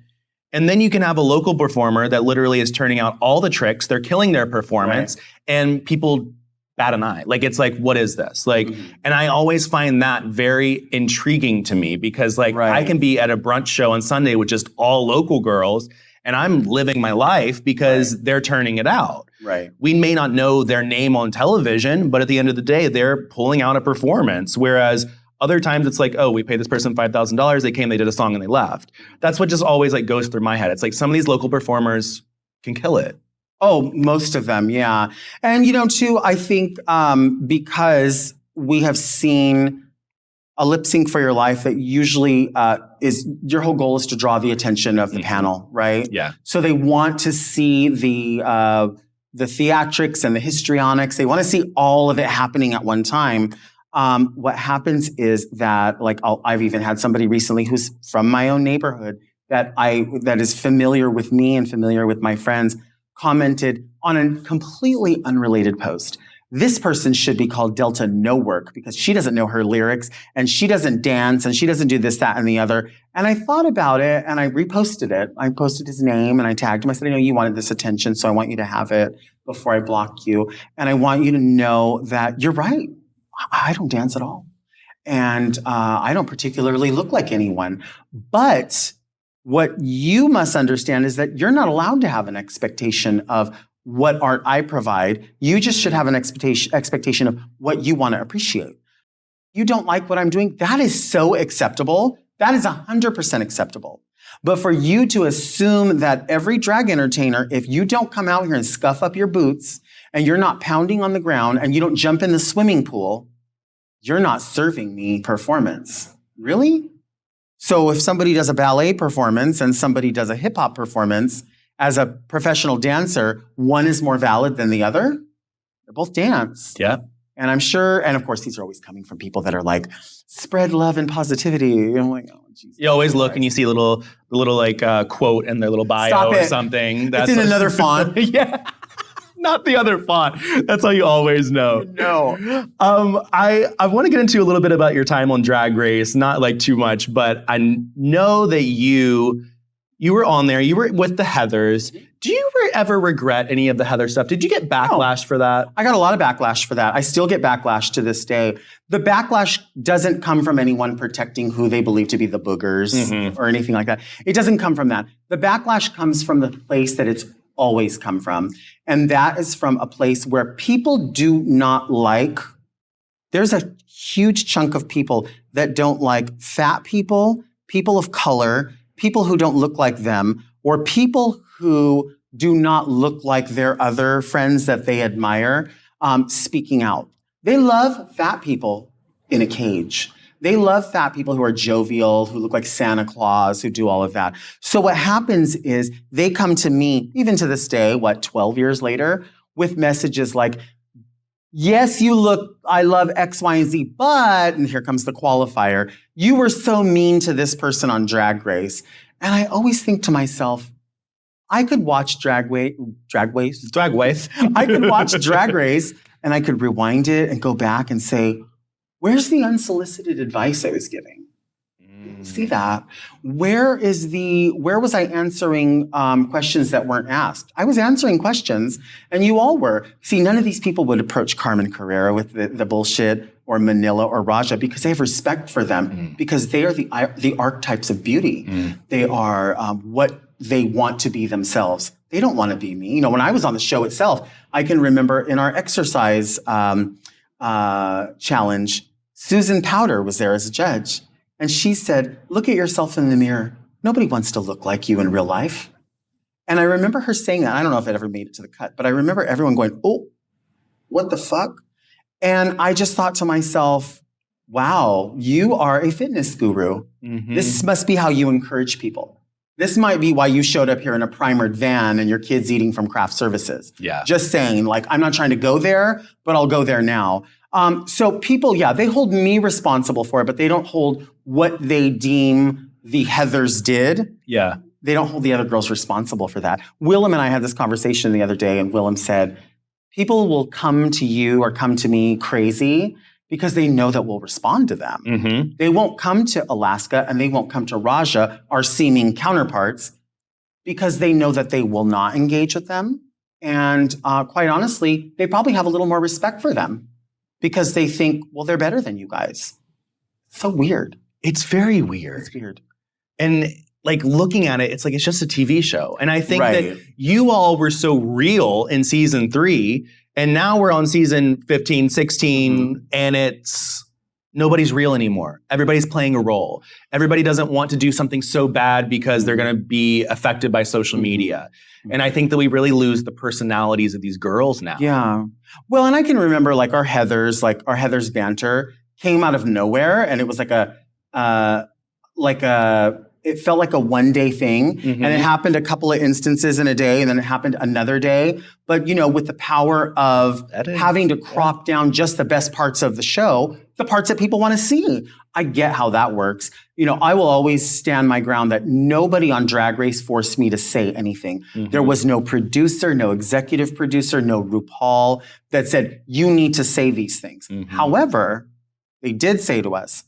Speaker 1: And then you can have a local performer that literally is turning out all the tricks. They're killing their performance and people bat an eye. Like, it's like, what is this? Like, and I always find that very intriguing to me because I can be at a brunch show on Sunday with just all local girls and I'm living my life because they're turning it out.
Speaker 2: Right.
Speaker 1: We may not know their name on television, but at the end of the day, they're pulling out a performance. Whereas other times it's like, oh, we paid this person $5,000. They came, they did a song and they left. That's what just always goes through my head. It's like some of these local performers can kill it.
Speaker 2: Oh, most of them, yeah. And, too, I think because we have seen a lip sync for your life that usually is, your whole goal is to draw the attention of the panel, right?
Speaker 1: Yeah.
Speaker 2: So they want to see the theatrics and the histrionics. They want to see all of it happening at one time. What happens is that, I've even had somebody recently who's from my own neighborhood that is familiar with me and familiar with my friends, commented on a completely unrelated post. This person should be called Delta No Work because she doesn't know her lyrics and she doesn't dance and she doesn't do this, that, and the other. And I thought about it and I reposted it. I posted his name and I tagged him. I said, I know you wanted this attention, so I want you to have it before I block you. And I want you to know that you're right. I don't dance at all. And I don't particularly look like anyone. But what you must understand is that you're not allowed to have an expectation of what art I provide. You just should have an expectation of what you want to appreciate. You don't like what I'm doing? That is so acceptable. That is 100% acceptable. But for you to assume that every drag entertainer, if you don't come out here and scuff up your boots and you're not pounding on the ground and you don't jump in the swimming pool, you're not serving me performance. Really? So if somebody does a ballet performance and somebody does a hip hop performance, as a professional dancer, one is more valid than the other? They both dance.
Speaker 1: Yeah.
Speaker 2: And I'm sure, and of course, these are always coming from people that are like, spread love and positivity. I'm like, oh, Jesus.
Speaker 1: You always look and you see the little quote in their little bio or something.
Speaker 2: That's it's in another font.
Speaker 1: Yeah. Not the other font. That's how you always know.
Speaker 2: No.
Speaker 1: I want to get into a little bit about your time on Drag Race, not too much, but I know that you were on there. You were with the Heathers. Do you ever regret any of the Heather stuff? Did you get backlash for that?
Speaker 2: I got a lot of backlash for that. I still get backlash to this day. The backlash doesn't come from anyone protecting who they believe to be the boogers or anything like that. It doesn't come from that. The backlash comes from the place that it's always come from. And that is from a place where people do not like there's a huge chunk of people that don't like fat people, people of color, people who don't look like them, or people who do not look like their other friends that they admire, speaking out. They love fat people in a cage. They love fat people who are jovial, who look like Santa Claus, who do all of that. So what happens is they come to me, even to this day, 12 years later, with messages like, yes, you look, I love X, Y, and Z, but, and here comes the qualifier, you were so mean to this person on Drag Race. And I always think to myself, I could watch Drag Race. I could watch Drag Race and I could rewind it and go back and say, where's the unsolicited advice I was giving? See that? Where was I answering questions that weren't asked? I was answering questions and you all were. See, none of these people would approach Carmen Carrera with the bullshit, or Manila or Raja, because they have respect for them, because they are the archetypes of beauty. They are what they want to be themselves. They don't want to be me. You know, when I was on the show itself, I can remember in our exercise challenge, Susan Powder was there as a judge. And she said, look at yourself in the mirror. Nobody wants to look like you in real life. And I remember her saying that. I don't know if it ever made it to the cut, but I remember everyone going, oh, what the fuck? And I just thought to myself, wow, you are a fitness guru. This must be how you encourage people. This might be why you showed up here in a primered van and your kid's eating from craft services.
Speaker 1: Yeah.
Speaker 2: Just saying, like, I'm not trying to go there, but I'll go there now. So people, yeah, they hold me responsible for it, but they don't hold what they deem the Heathers did.
Speaker 1: Yeah.
Speaker 2: They don't hold the other girls responsible for that. Willem and I had this conversation the other day, and Willem said, people will come to you or come to me crazy because they know that we'll respond to them. They won't come to Alaska and they won't come to Raja, our seeming counterparts, because they know that they will not engage with them. And quite honestly, they probably have a little more respect for them because they think, well, they're better than you guys. So weird.
Speaker 1: It's very weird.
Speaker 2: It's weird.
Speaker 1: And like looking at it, it's like, it's just a TV show. And I think that you all were so real in season 3, and now we're on season 15, 16, and it's, nobody's real anymore. Everybody's playing a role. Everybody doesn't want to do something so bad because they're going to be affected by social media. And I think that we really lose the personalities of these girls now.
Speaker 2: Yeah. Well, and I can remember like our Heathers banter came out of nowhere, and it was it felt like a one-day thing, and it happened a couple of instances in a day, and then it happened another day. But, you know, with the power of having to crop down just the best parts of the show, the parts that people want to see, I get how that works. You know, I will always stand my ground that nobody on Drag Race forced me to say anything. There was no producer, no executive producer, no RuPaul that said, you need to say these things. However, they did say to us,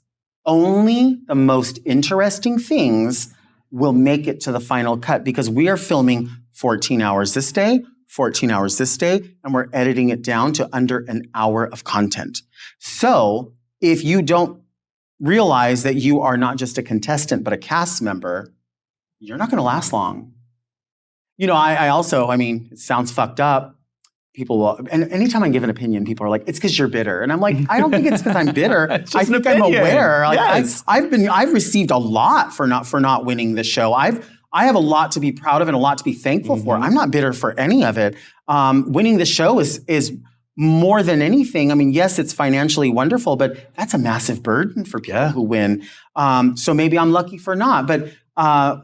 Speaker 2: only the most interesting things will make it to the final cut, because we are filming 14 hours this day, 14 hours this day, and we're editing it down to under an hour of content. So if you don't realize that you are not just a contestant, but a cast member, you're not going to last long. You know, I mean, it sounds fucked up. People will, and anytime I give an opinion, people are like, it's because you're bitter. And I'm like, I don't think it's because I'm bitter. I think I'm aware. Like,
Speaker 1: yes.
Speaker 2: I've received a lot for not winning this show. I have a lot to be proud of and a lot to be thankful for. I'm not bitter for any of it. Winning the show is more than anything. I mean, yes, it's financially wonderful, but that's a massive burden for people who win. So maybe I'm lucky for not. But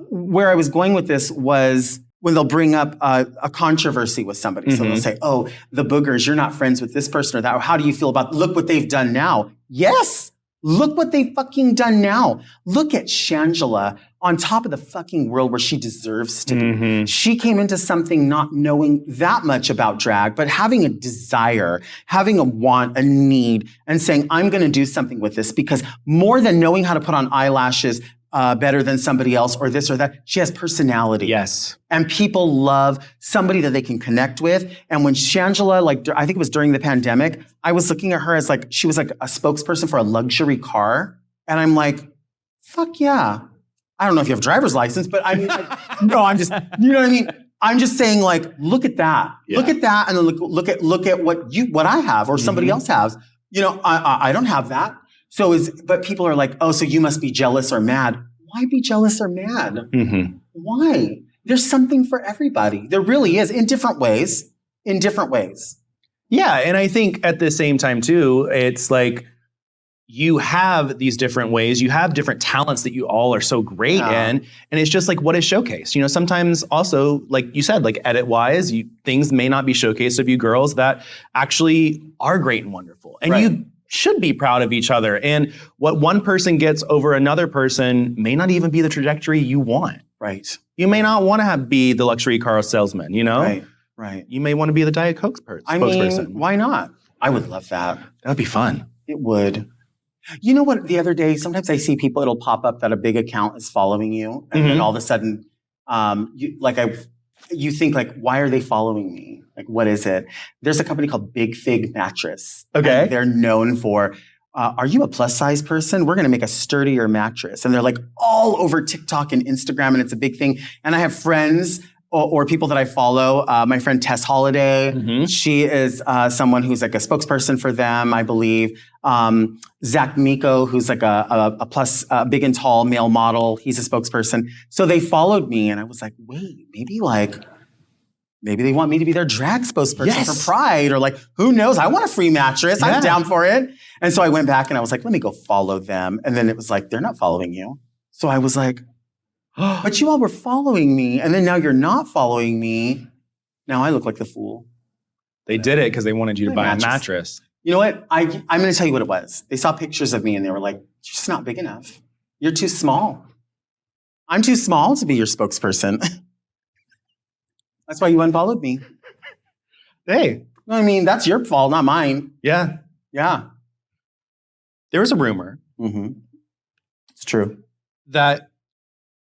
Speaker 2: where I was going with this was, when they'll bring up a controversy with somebody. So they'll say, oh, the boogers, you're not friends with this person or that. Or how do you feel about, look what they've done now. Yes, look what they've fucking done now. Look at Shangela on top of the fucking world where she deserves to be. She came into something not knowing that much about drag, but having a desire, having a want, a need, and saying, I'm gonna do something with this, because more than knowing how to put on eyelashes, better than somebody else or this or that, she has personality.
Speaker 1: Yes.
Speaker 2: And people love somebody that they can connect with. And when Shangela, like, I think it was during the pandemic, I was looking at her as like, she was like a spokesperson for a luxury car. And I'm like, fuck yeah. I don't know if you have a driver's license, but I mean, like, no, I'm just, you know what I mean? I'm just saying, like, look at that. Look at that, and then look at what I have or somebody else has. I don't have that. But people are like, oh, so you must be jealous or mad. Why be jealous or mad?
Speaker 1: Mm-hmm.
Speaker 2: Why? There's something for everybody. There really is, in different ways.
Speaker 1: Yeah, and I think at the same time too, it's like you have these different ways, you have different talents that you all are so great in, and it's just like what is showcased. Sometimes also, like you said, like edit-wise, things may not be showcased of you girls that actually are great and wonderful. And you should be proud of each other. And what one person gets over another person may not even be the trajectory you want.
Speaker 2: Right.
Speaker 1: You may not want to be the luxury car salesman,
Speaker 2: Right.
Speaker 1: You may want to be the Diet Coke spokesperson.
Speaker 2: I mean, why not? I would love that.
Speaker 1: That would be fun.
Speaker 2: It would. You know what? The other day, sometimes I see people, it'll pop up that a big account is following you. And then all of a sudden, you think like, why are they following me? Like, what is it? There's a company called Big Fig Mattress.
Speaker 1: Okay.
Speaker 2: And they're known for, are you a plus size person? We're going to make a sturdier mattress. And they're like all over TikTok and Instagram, and it's a big thing. And I have friends or people that I follow. My friend Tess Holiday, she is someone who's like a spokesperson for them, I believe. Zach Miko, who's like a plus big and tall male model, he's a spokesperson. So they followed me, and I was like, wait, maybe they want me to be their drag spokesperson for Pride, or like, who knows? I want a free mattress. I'm down for it. And so I went back and I was like, let me go follow them. And then it was like, they're not following you. So I was like, but you all were following me. And then now you're not following me. Now I look like the fool.
Speaker 1: They did it because they wanted you to buy a mattress. You
Speaker 2: know what? I'm going to tell you what it was. They saw pictures of me and they were like, you're just not big enough. You're too small. I'm too small to be your spokesperson. That's why you unfollowed me.
Speaker 1: Hey.
Speaker 2: I mean, that's your fault, not mine.
Speaker 1: Yeah.
Speaker 2: Yeah.
Speaker 1: There was a rumor.
Speaker 2: It's true.
Speaker 1: That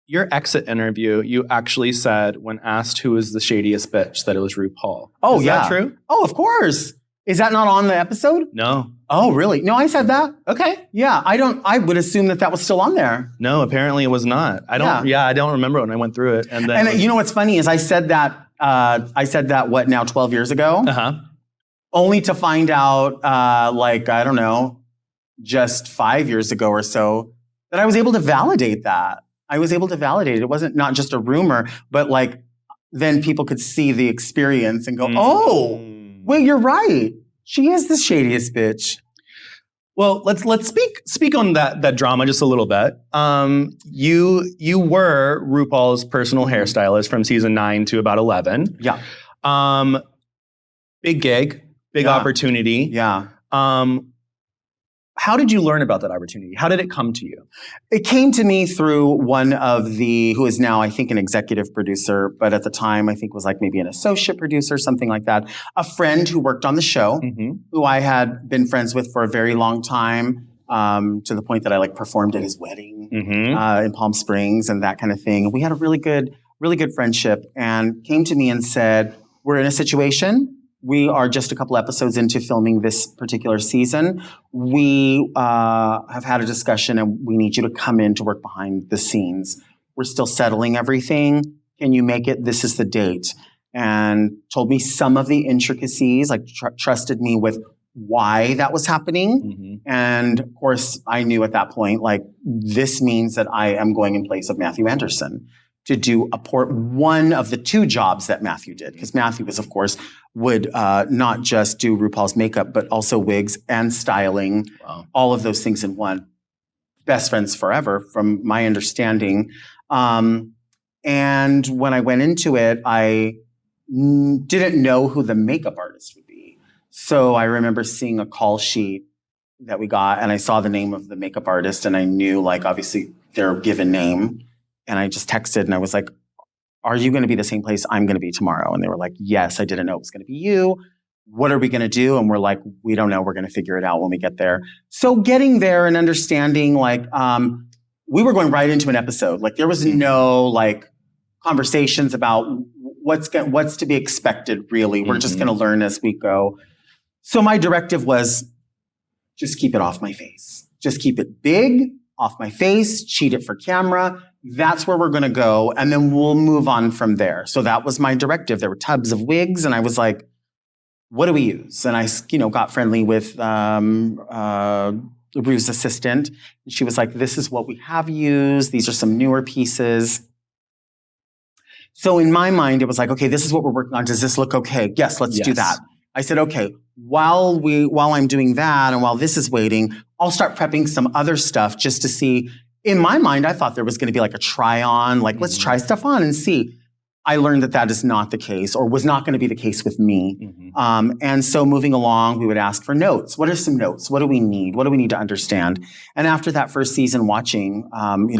Speaker 1: your exit interview, you actually said, when asked who was the shadiest bitch, that it was RuPaul.
Speaker 2: Oh,
Speaker 1: is that true?
Speaker 2: Oh, of course. Is that not on the episode?
Speaker 1: No.
Speaker 2: Oh, really? No, I said that.
Speaker 1: Okay.
Speaker 2: Yeah, I would assume that was still on there.
Speaker 1: No, apparently it was not. I don't remember when I went through it. And
Speaker 2: you know what's funny is I said that, 12 years ago? Only to find out, I don't know, just 5 years ago or so, that I was able to validate that. I was able to validate it. It wasn't not just a rumor, but like, then people could see the experience and go, oh, wait, you're right. She is the shadiest bitch.
Speaker 1: Well, let's speak on that drama just a little bit. You were RuPaul's personal hairstylist from season 9 to about 11.
Speaker 2: Yeah.
Speaker 1: Big gig, big opportunity.
Speaker 2: Yeah.
Speaker 1: How did you learn about that opportunity? How did it come to you?
Speaker 2: It came to me through one of who is now, I think, an executive producer, but at the time, I think was like maybe an associate producer, something like that. A friend who worked on the show, who I had been friends with for a very long time, to the point that I performed at his wedding in Palm Springs and that kind of thing. We had a really good friendship, and came to me and said, we're in a situation. We are just a couple episodes into filming this particular season. We have had a discussion and we need you to come in to work behind the scenes. We're still settling everything. Can you make it? This is the date. And told me some of the intricacies, trusted me with why that was happening. And of course, I knew at that point, this means that I am going in place of Matthew Anderson to do one of the two jobs that Matthew did. Because Matthew was, of course, would not just do RuPaul's makeup, but also wigs and styling, all of those things in one. Best friends forever, from my understanding. And when I went into it, I didn't know who the makeup artist would be. So I remember seeing a call sheet that we got, and I saw the name of the makeup artist, and I knew, obviously, their given name. And I just texted and I was like, are you going to be the same place I'm going to be tomorrow? And they were like, yes, I didn't know it was going to be you. What are we going to do? And we're like, we don't know. We're going to figure it out when we get there. So getting there and understanding, we were going right into an episode. There was no conversations about what's to be expected, really. We're just going to learn as we go. So my directive was just keep it off my face. Just keep it big, off my face, cheat it for camera. That's where we're going to go. And then we'll move on from there. So that was my directive. There were tubs of wigs. And I was like, what do we use? And I, got friendly with Rue's assistant. And she was like, this is what we have used. These are some newer pieces. So in my mind, it was like, okay, this is what we're working on. Does this look okay? Yes, let's do that. I said, okay, while I'm doing that and while this is waiting, I'll start prepping some other stuff just to see. In my mind, I thought there was going to be like a try on, like let's try stuff on and see. I learned that is not the case, or was not going to be the case with me. And so moving along, we would ask for notes. What are some notes? What do we need? What do we need to understand? And after that first season watching,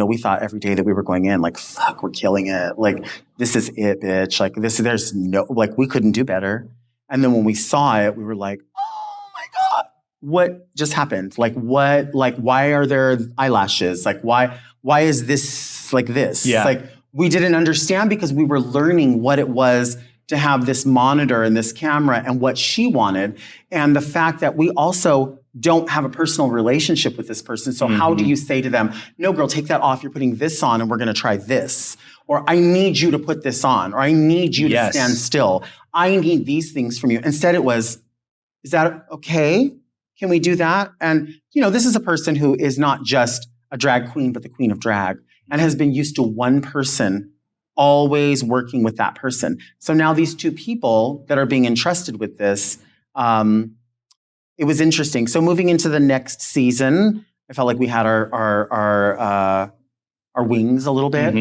Speaker 2: we thought every day that we were going in, like, fuck, we're killing it. Like, this is it, bitch. Like, there's no, like, we couldn't do better. And then when we saw it, we were like, oh my God, what just happened? Like, why are there eyelashes? Like, why is this like this?
Speaker 1: Yeah.
Speaker 2: Like, we didn't understand because we were learning what it was to have this monitor and this camera and what she wanted. And the fact that we also don't have a personal relationship with this person. So how do you say to them, no, girl, take that off. You're putting this on and we're going to try this. Or I need you to put this on. Or I need you to stand still. I need these things from you. Instead it was, is that okay? Can we do that? And, this is a person who is not just a drag queen, but the queen of drag. And has been used to one person always working with that person. So now these two people that are being entrusted with this, it was interesting. So moving into the next season, I felt like we had our wings a little bit,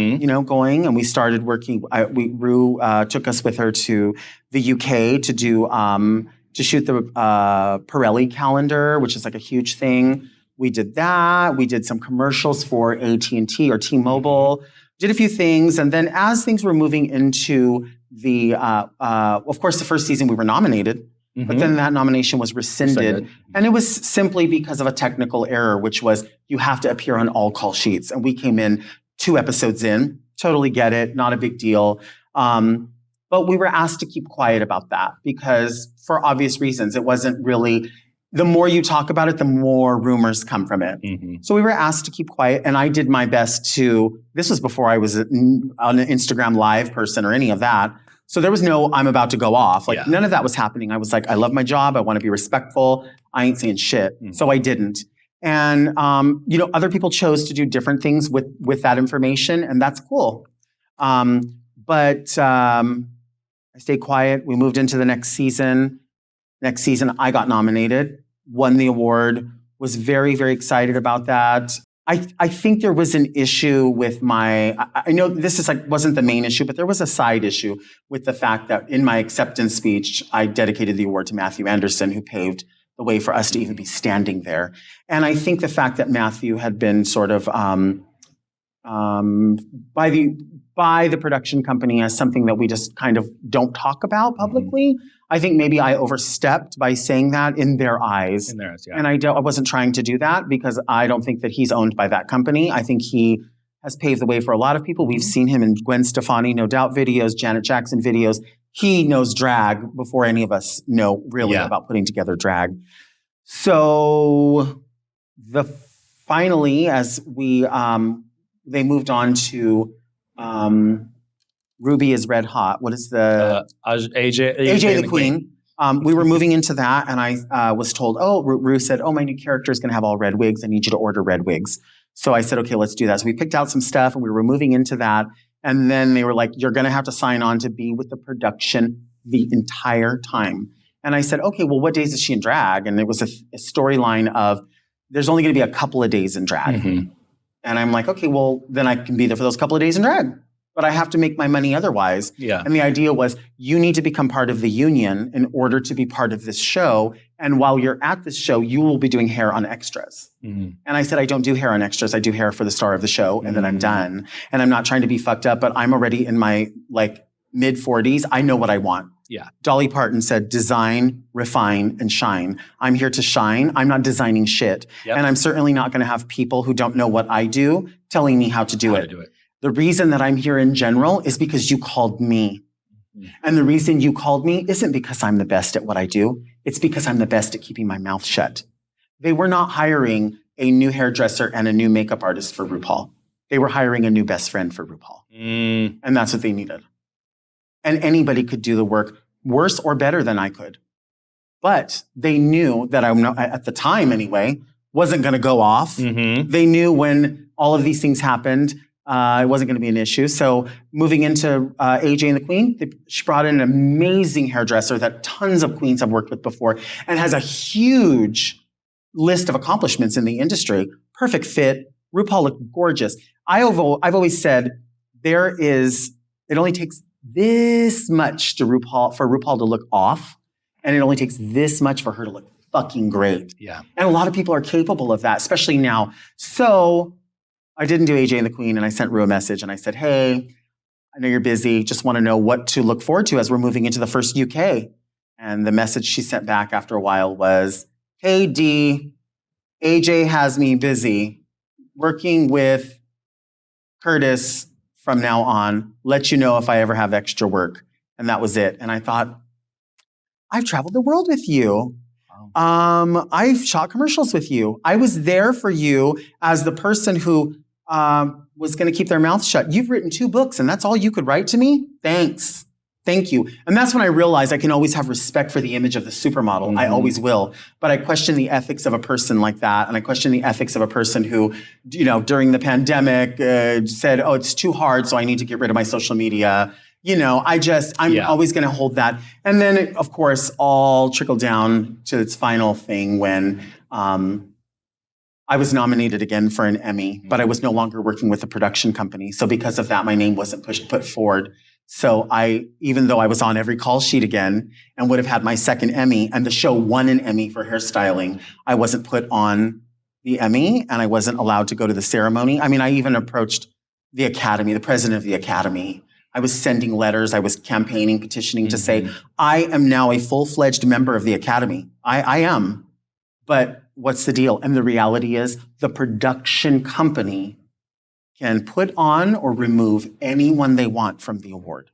Speaker 2: going, and we started working. Rue took us with her to the UK to do to shoot the Pirelli calendar, which is like a huge thing. We did that. We did some commercials for AT&T or T-Mobile. Did a few things. And then as things were moving into the, of course, the first season we were nominated, but then that nomination was rescinded. And it was simply because of a technical error, which was you have to appear on all call sheets. And we came in 2 episodes in, totally get it, not a big deal. But we were asked to keep quiet about that because for obvious reasons, it wasn't really... The more you talk about it, the more rumors come from it. So we were asked to keep quiet, and I did my best to, this was before I was an Instagram Live person or any of that. So there was no, I'm about to go off. Like none of that was happening. I was like, I love my job. I want to be respectful. I ain't saying shit. So I didn't. And, other people chose to do different things with that information, and that's cool. But I stayed quiet. We moved into the next season. Next season, I got nominated, won the award, was very, very excited about that. I think there was an issue with I know this is wasn't the main issue, but there was a side issue with the fact that in my acceptance speech, I dedicated the award to Matthew Anderson, who paved the way for us to even be standing there. And I think the fact that Matthew had been sort of by the production company as something that we just kind of don't talk about publicly. I think maybe I overstepped by saying that in their eyes. And I wasn't trying to do that because I don't think that he's owned by that company. I think he has paved the way for a lot of people. We've seen him in Gwen Stefani, No Doubt videos, Janet Jackson videos. He knows drag before any of us know really about putting together drag. So finally, as they moved on to Ruby is Red Hot. What is the... AJ the Queen. We were moving into that, and I was told, Rue said, my new character is going to have all red wigs. I need you to order red wigs. So I said, okay, let's do that. So we picked out some stuff, and we were moving into that. And then they were like, you're going to have to sign on to be with the production the entire time. And I said, okay, well, what days is she in drag? And it was a storyline of, there's only going to be a couple of days in drag. And I'm like, okay, well, then I can be there for those couple of days in drag. But I have to make my money otherwise. And the idea was, you need to become part of the union in order to be part of this show. And while you're at this show, you will be doing hair on extras. And I said, I don't do hair on extras. I do hair for the star of the show, and then I'm done. And I'm not trying to be fucked up, but I'm already in my mid 40s. I know what I want. Dolly Parton said, design, refine, and shine. I'm here to shine. I'm not designing shit. And I'm certainly not going to have people who don't know what I do telling me how to do it. The reason that I'm here in general is because you called me. And the reason you called me isn't because I'm the best at what I do. It's because I'm the best at keeping my mouth shut. They were not hiring a new hairdresser and a new makeup artist for RuPaul. They were hiring a new best friend for RuPaul. And that's what they needed. And anybody could do the work worse or better than I could. But they knew that I'm not, at the time anyway, wasn't going to go off.
Speaker 1: Mm-hmm.
Speaker 2: They knew when all of these things happened, it wasn't going to be an issue. So moving into AJ and the Queen, she brought in an amazing hairdresser that tons of queens have worked with before and has a huge list of accomplishments in the industry. Perfect fit. RuPaul looked gorgeous. I've always said it only takes this much for RuPaul to look off. And it only takes this much for her to look fucking great.
Speaker 1: Yeah.
Speaker 2: And a lot of people are capable of that, especially now. So I didn't do AJ and the Queen, and I sent Ru a message, and I said, hey, I know you're busy. Just want to know what to look forward to as we're moving into the first UK. And the message she sent back after a while was, hey, D, AJ has me busy working with Curtis from now on. Let you know if I ever have extra work. And that was it. And I thought, I've traveled the world with you. Wow. I've shot commercials with you. I was there for you as the person who was going to keep their mouth shut. You've written 2 books and that's all you could write to me? Thanks. Thank you. And that's when I realized I can always have respect for the image of the supermodel. Mm-hmm. I always will. But I question the ethics of a person like that. And I question the ethics of a person who, during the pandemic said, oh, it's too hard, so I need to get rid of my social media. I'm always going to hold that. And then it, of course, all trickled down to its final thing when I was nominated again for an Emmy, but I was no longer working with a production company. So because of that, my name wasn't put forward. So even though I was on every call sheet again and would have had my second Emmy, and the show won an Emmy for hairstyling, I wasn't put on the Emmy and I wasn't allowed to go to the ceremony. I mean, I even approached the Academy, the president of the Academy. I was sending letters. I was campaigning, petitioning to say, I am now a full-fledged member of the Academy. I am. But what's the deal? And the reality is the production company can put on or remove anyone they want from the award.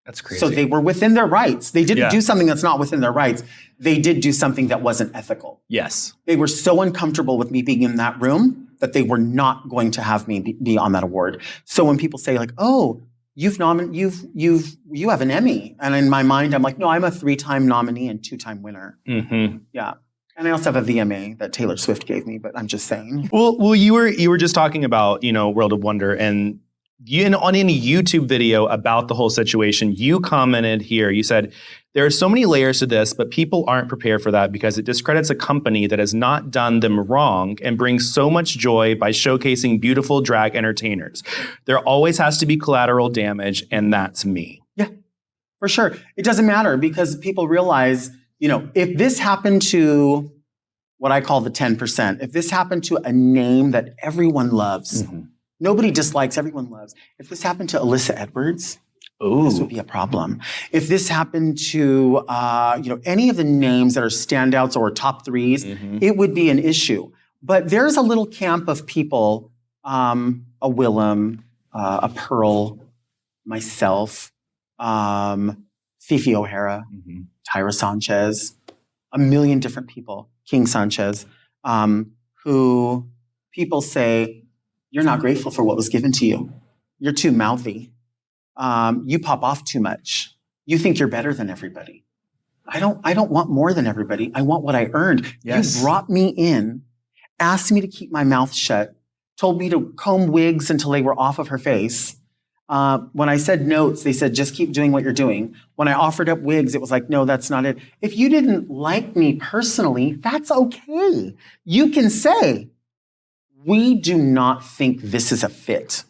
Speaker 1: That's crazy.
Speaker 2: So they were within their rights. They didn't do something that's not within their rights. They did do something that wasn't ethical.
Speaker 1: Yes.
Speaker 2: They were so uncomfortable with me being in that room that they were not going to have me be on that award. So when people say like, oh, you have an Emmy. And in my mind, I'm like, no, I'm a 3-time nominee and 2-time winner. Mm-hmm. Yeah. And I also have a VMA that Taylor Swift gave me, but I'm just saying.
Speaker 1: Well, you were just talking about, World of Wonder, and on any YouTube video about the whole situation, you commented here, you said, there are so many layers to this, but people aren't prepared for that because it discredits a company that has not done them wrong and brings so much joy by showcasing beautiful drag entertainers. There always has to be collateral damage, and that's me.
Speaker 2: Yeah, for sure. It doesn't matter because people realize, if this happened to what I call the 10%, if this happened to a name that everyone loves, nobody dislikes, everyone loves. If this happened to Alyssa Edwards, this would be a problem. If this happened to any of the names that are standouts or top 3s, it would be an issue. But there's a little camp of people, a Willem, a Pearl, myself, Fifi O'Hara, Tyra Sanchez, a million different people, King Sanchez, who people say, you're not grateful for what was given to you. You're too mouthy. You pop off too much. You think you're better than everybody. I don't want more than everybody. I want what I earned. Yes. You brought me in, asked me to keep my mouth shut, told me to comb wigs until they were off of her face. When I said notes, they said, just keep doing what you're doing. When I offered up wigs, it was like, no, that's not it. If you didn't like me personally, that's okay. You can say, we do not think this is a fit.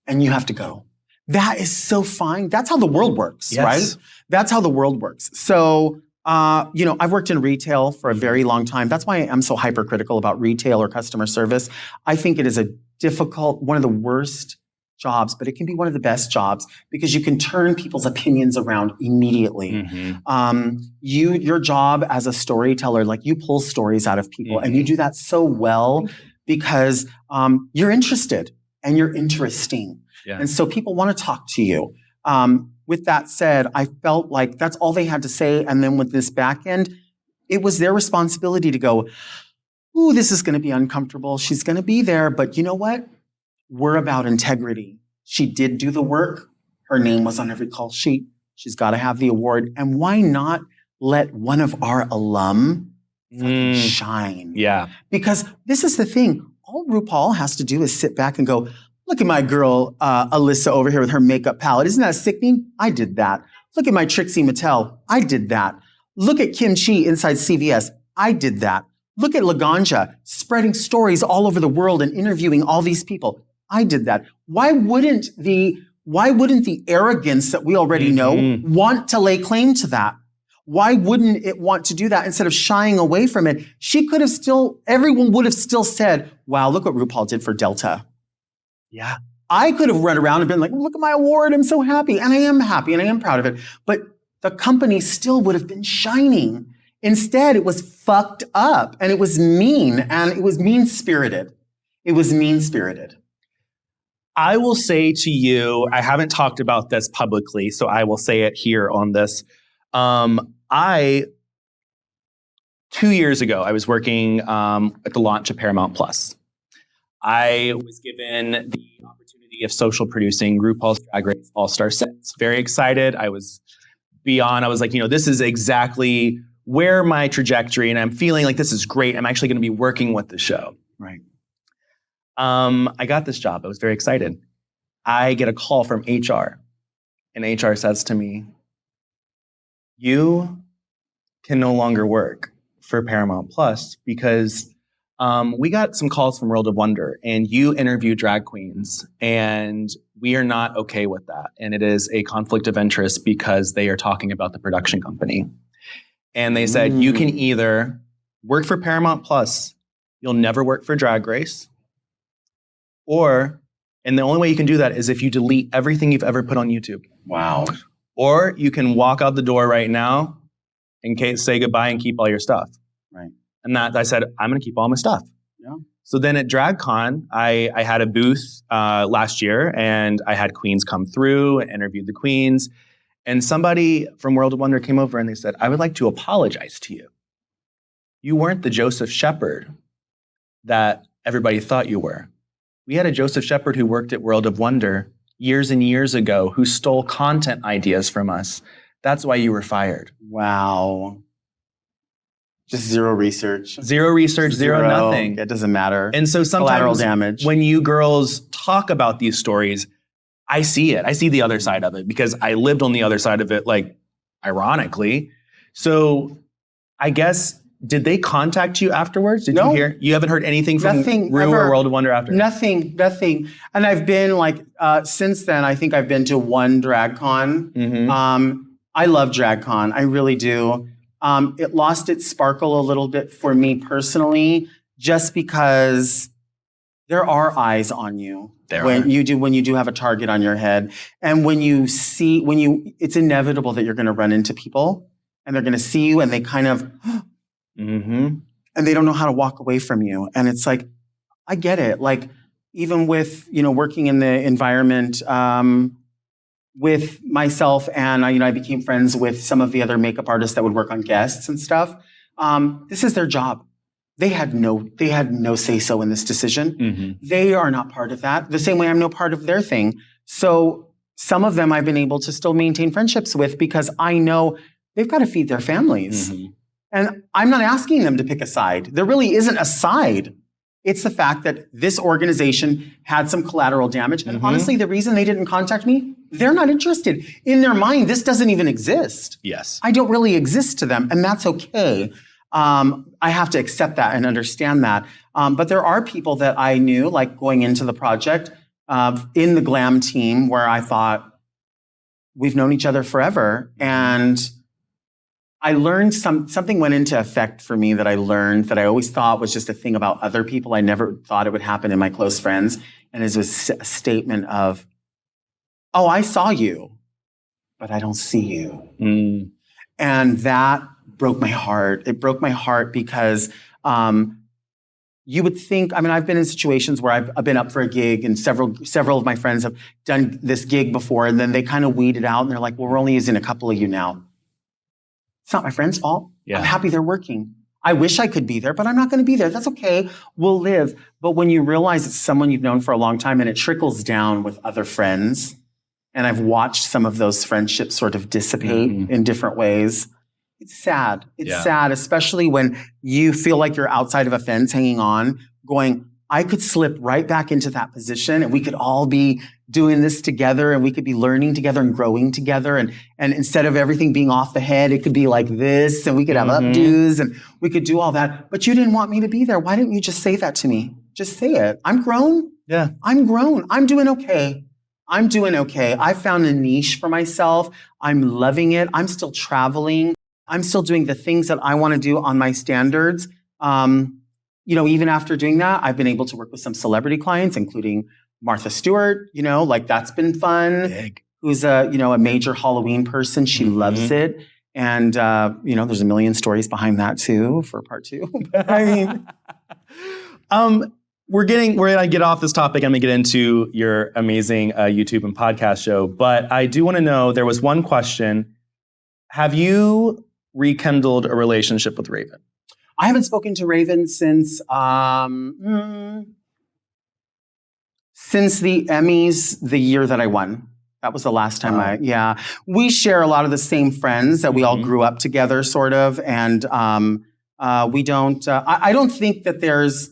Speaker 2: And you have to go. That is so fine. That's how the world works, right? That's how the world works. So, I've worked in retail for a very long time. That's why I'm so hypercritical about retail or customer service. I think it is a difficult, one of the worst jobs, but it can be one of the best jobs because you can turn people's opinions around immediately. Your job as a storyteller, like you pull stories out of people and you do that so well because you're interested and you're interesting. Yeah. And so people want to talk to you. With that said, I felt like that's all they had to say. And then with this back end, it was their responsibility to go, ooh, this is going to be uncomfortable. She's going to be there. But you know what? We're about integrity. She did do the work. Her name was on every call sheet. She's got to have the award. And why not let one of our alum shine.
Speaker 1: Yeah.
Speaker 2: Because this is the thing. All RuPaul has to do is sit back and go, look at my girl, Alyssa over here with her makeup palette. Isn't that sickening? I did that. Look at my Trixie Mattel. I did that. Look at Kim Chi inside CVS. I did that. Look at Laganja spreading stories all over the world and interviewing all these people. I did that. Why wouldn't the arrogance that we already know want to lay claim to that? Why wouldn't it want to do that instead of shying away from it? Everyone would have still said, wow, look what RuPaul did for Delta.
Speaker 1: Yeah.
Speaker 2: I could have run around and been like, look at my award. I'm so happy. And I am happy and I am proud of it. But the company still would have been shining. Instead, it was fucked up and it was mean and it was mean-spirited. It was mean-spirited.
Speaker 1: I will say to you, I haven't talked about this publicly, so I will say it here on this. 2 years ago, I was working at the launch of Paramount Plus. I was given the opportunity of social producing RuPaul's Drag Race All-Star 6. Very excited. I was like, this is exactly where my trajectory, and I'm feeling like this is great. I'm actually going to be working with the show.
Speaker 2: Right.
Speaker 1: I got this job. I was very excited. I get a call from HR, and HR says to me, you can no longer work for Paramount Plus because we got some calls from World of Wonder and you interview drag queens and we are not okay with that. And it is a conflict of interest because they are talking about the production company. And they said, you can either work for Paramount Plus, you'll never work for Drag Race, and the only way you can do that is if you delete everything you've ever put on YouTube.
Speaker 2: Wow.
Speaker 1: Or you can walk out the door right now and say goodbye and keep all your stuff.
Speaker 2: Right.
Speaker 1: And I said, I'm going to keep all my stuff.
Speaker 2: Yeah.
Speaker 1: So then at DragCon, I had a booth last year and I had queens come through and interviewed the queens. And somebody from World of Wonder came over and they said, I would like to apologize to you. You weren't the Joseph Shepard that everybody thought you were. We had a Joseph Shepard who worked at World of Wonder years and years ago who stole content ideas from us. That's why you were fired.
Speaker 2: Wow. Just zero research.
Speaker 1: Zero nothing.
Speaker 2: It doesn't matter.
Speaker 1: And so sometimes
Speaker 2: collateral damage.
Speaker 1: When you girls talk about these stories, I see it. I see the other side of it because I lived on the other side of it, like, ironically. So I guess, did they contact you afterwards? Did you hear? You haven't heard anything from Ru or World of Wonder after?
Speaker 2: Nothing. And I've been since then, I think I've been to one DragCon.
Speaker 1: Mm-hmm.
Speaker 2: I love DragCon. I really do. It lost its sparkle a little bit for me personally, just because there are eyes on you when you do have a target on your head. And it's inevitable that you're going to run into people and they're going to see you and they kind of,
Speaker 1: mm-hmm.
Speaker 2: and they don't know how to walk away from you. And it's like, I get it. Like, even with, working in the environment, with myself and I became friends with some of the other makeup artists that would work on guests and stuff. This is their job. They had no say-so in this decision.
Speaker 1: Mm-hmm.
Speaker 2: They are not part of that. The same way I'm no part of their thing. So some of them I've been able to still maintain friendships with because I know they've got to feed their families.
Speaker 1: Mm-hmm.
Speaker 2: And I'm not asking them to pick a side. There really isn't a side. It's the fact that this organization had some collateral damage. And honestly, the reason they didn't contact me, they're not interested. In their mind, this doesn't even exist.
Speaker 1: Yes.
Speaker 2: I don't really exist to them, and that's okay. I have to accept that and understand that. But there are people that I knew, like going into the project, in the glam team, where I thought, we've known each other forever. And I learned something went into effect for me that I learned that I always thought was just a thing about other people. I never thought it would happen in my close friends. And it was a statement of, oh, I saw you, but I don't see you.
Speaker 1: Mm.
Speaker 2: And that broke my heart. It broke my heart because you would think, I've been in situations where I've been up for a gig and several of my friends have done this gig before, and then they kind of weed it out and they're like, well, we're only using a couple of you now. It's not my friend's fault.
Speaker 1: Yeah.
Speaker 2: I'm happy they're working. I wish I could be there, but I'm not going to be there. That's okay. We'll live. But when you realize it's someone you've known for a long time and it trickles down with other friends, and I've watched some of those friendships sort of dissipate in different ways, It's sad. It's sad, especially when you feel like you're outside of a fence hanging on, going, I could slip right back into that position and we could all be doing this together and we could be learning together and growing together. And instead of everything being off the head, it could be like this and we could have updos and we could do all that. But you didn't want me to be there. Why didn't you just say that to me? Just say it. I'm grown.
Speaker 1: Yeah.
Speaker 2: I'm grown. I'm doing okay. I'm doing okay. I found a niche for myself. I'm loving it. I'm still traveling. I'm still doing the things that I want to do on my standards. Even after doing that, I've been able to work with some celebrity clients, including Martha Stewart, that's been fun.
Speaker 1: Big.
Speaker 2: Who's a major Halloween person. She loves it. And, there's a million stories behind that too for part 2. I mean,
Speaker 1: we're gonna get off this topic. I'm gonna get into your amazing YouTube and podcast show, but I do want to know. There was one question: have you rekindled a relationship with Raven?
Speaker 2: I haven't spoken to Raven since the Emmys, the year that I won. That was the last time we share a lot of the same friends that we all grew up together, sort of, and we don't. I don't think there's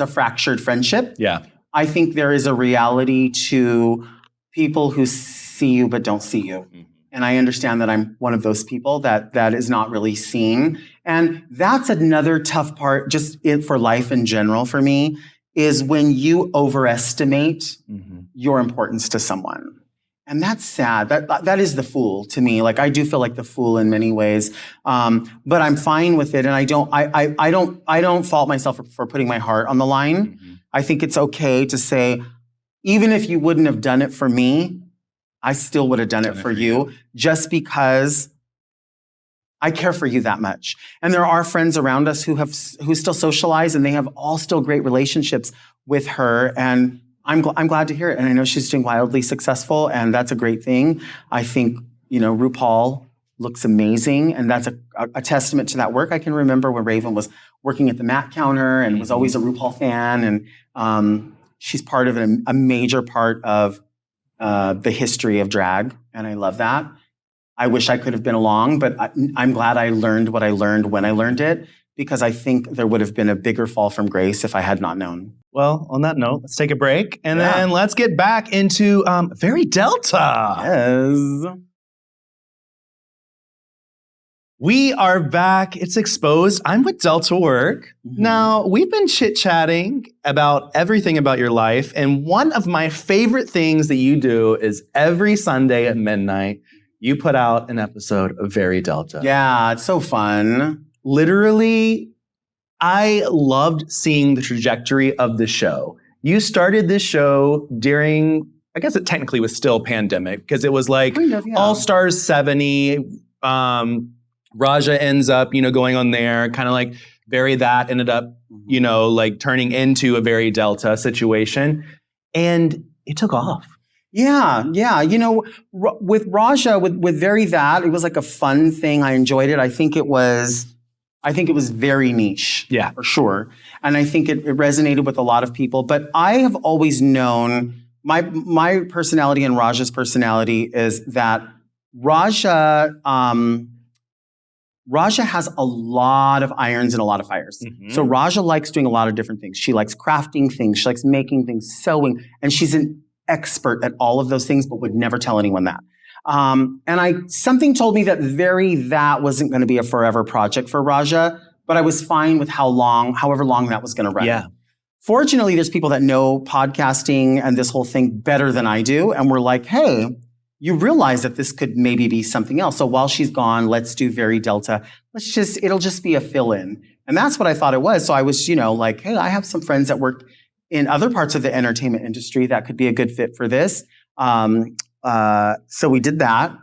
Speaker 2: a fractured friendship.
Speaker 1: Yeah,
Speaker 2: I think there is a reality to people who see you but don't see you. And I understand that I'm one of those people that is not really seen. And that's another tough part just for life in general for me, is when you overestimate your importance to someone. And that's sad. That is the fool to me. Like, I do feel like the fool in many ways. But I'm fine with it. And I don't fault myself for putting my heart on the line. I think it's okay to say, even if you wouldn't have done it for me, I still would have done it for you, just because I care for you that much. And there are friends around us who still socialize, and they have all still great relationships with her. And I'm glad to hear it. And I know she's doing wildly successful, and that's a great thing. I think, RuPaul looks amazing, and that's a testament to that work. I can remember when Raven was working at the Mac counter and was always a RuPaul fan. And she's part of a major part of the history of drag, and I love that. I wish I could have been along, but I'm glad I learned what I learned when I learned it, because I think there would have been a bigger fall from grace if I had not known.
Speaker 1: Well, on that note, let's take a break, and then let's get back into Very Delta.
Speaker 2: Yes.
Speaker 1: We are back. It's Exposed. I'm with Delta Work. Now, we've been chit-chatting about everything about your life, and one of my favorite things that you do is every Sunday at midnight, you put out an episode of Very Delta.
Speaker 2: Yeah, it's so fun.
Speaker 1: Literally, I loved seeing the trajectory of the show. You started this show during, I guess it technically was still pandemic, because it was like All Stars 70, Raja ends up, going on there, kind of like Very That ended up, like turning into a Very Delta situation. And it took off.
Speaker 2: Yeah. With Raja, with Very That, it was like a fun thing. I enjoyed it. I think it was very niche.
Speaker 1: Yeah.
Speaker 2: For sure. And I think it resonated with a lot of people. But I have always known my personality and Raja's personality is that Raja has a lot of irons and a lot of fires. So Raja likes doing a lot of different things. She likes crafting things. She likes making things, sewing. And she's an expert at all of those things, but would never tell anyone that. And something told me that That wasn't going to be a forever project for Raja, but I was fine with however long that was going to run.
Speaker 1: Yeah.
Speaker 2: Fortunately, there's people that know podcasting and this whole thing better than I do. And we're like, hey, you realize that this could maybe be something else. So while she's gone, let's do Very Delta. It'll just be a fill-in. And that's what I thought it was. So I was, like, hey, I have some friends that work in other parts of the entertainment industry that could be a good fit for this. So we did that.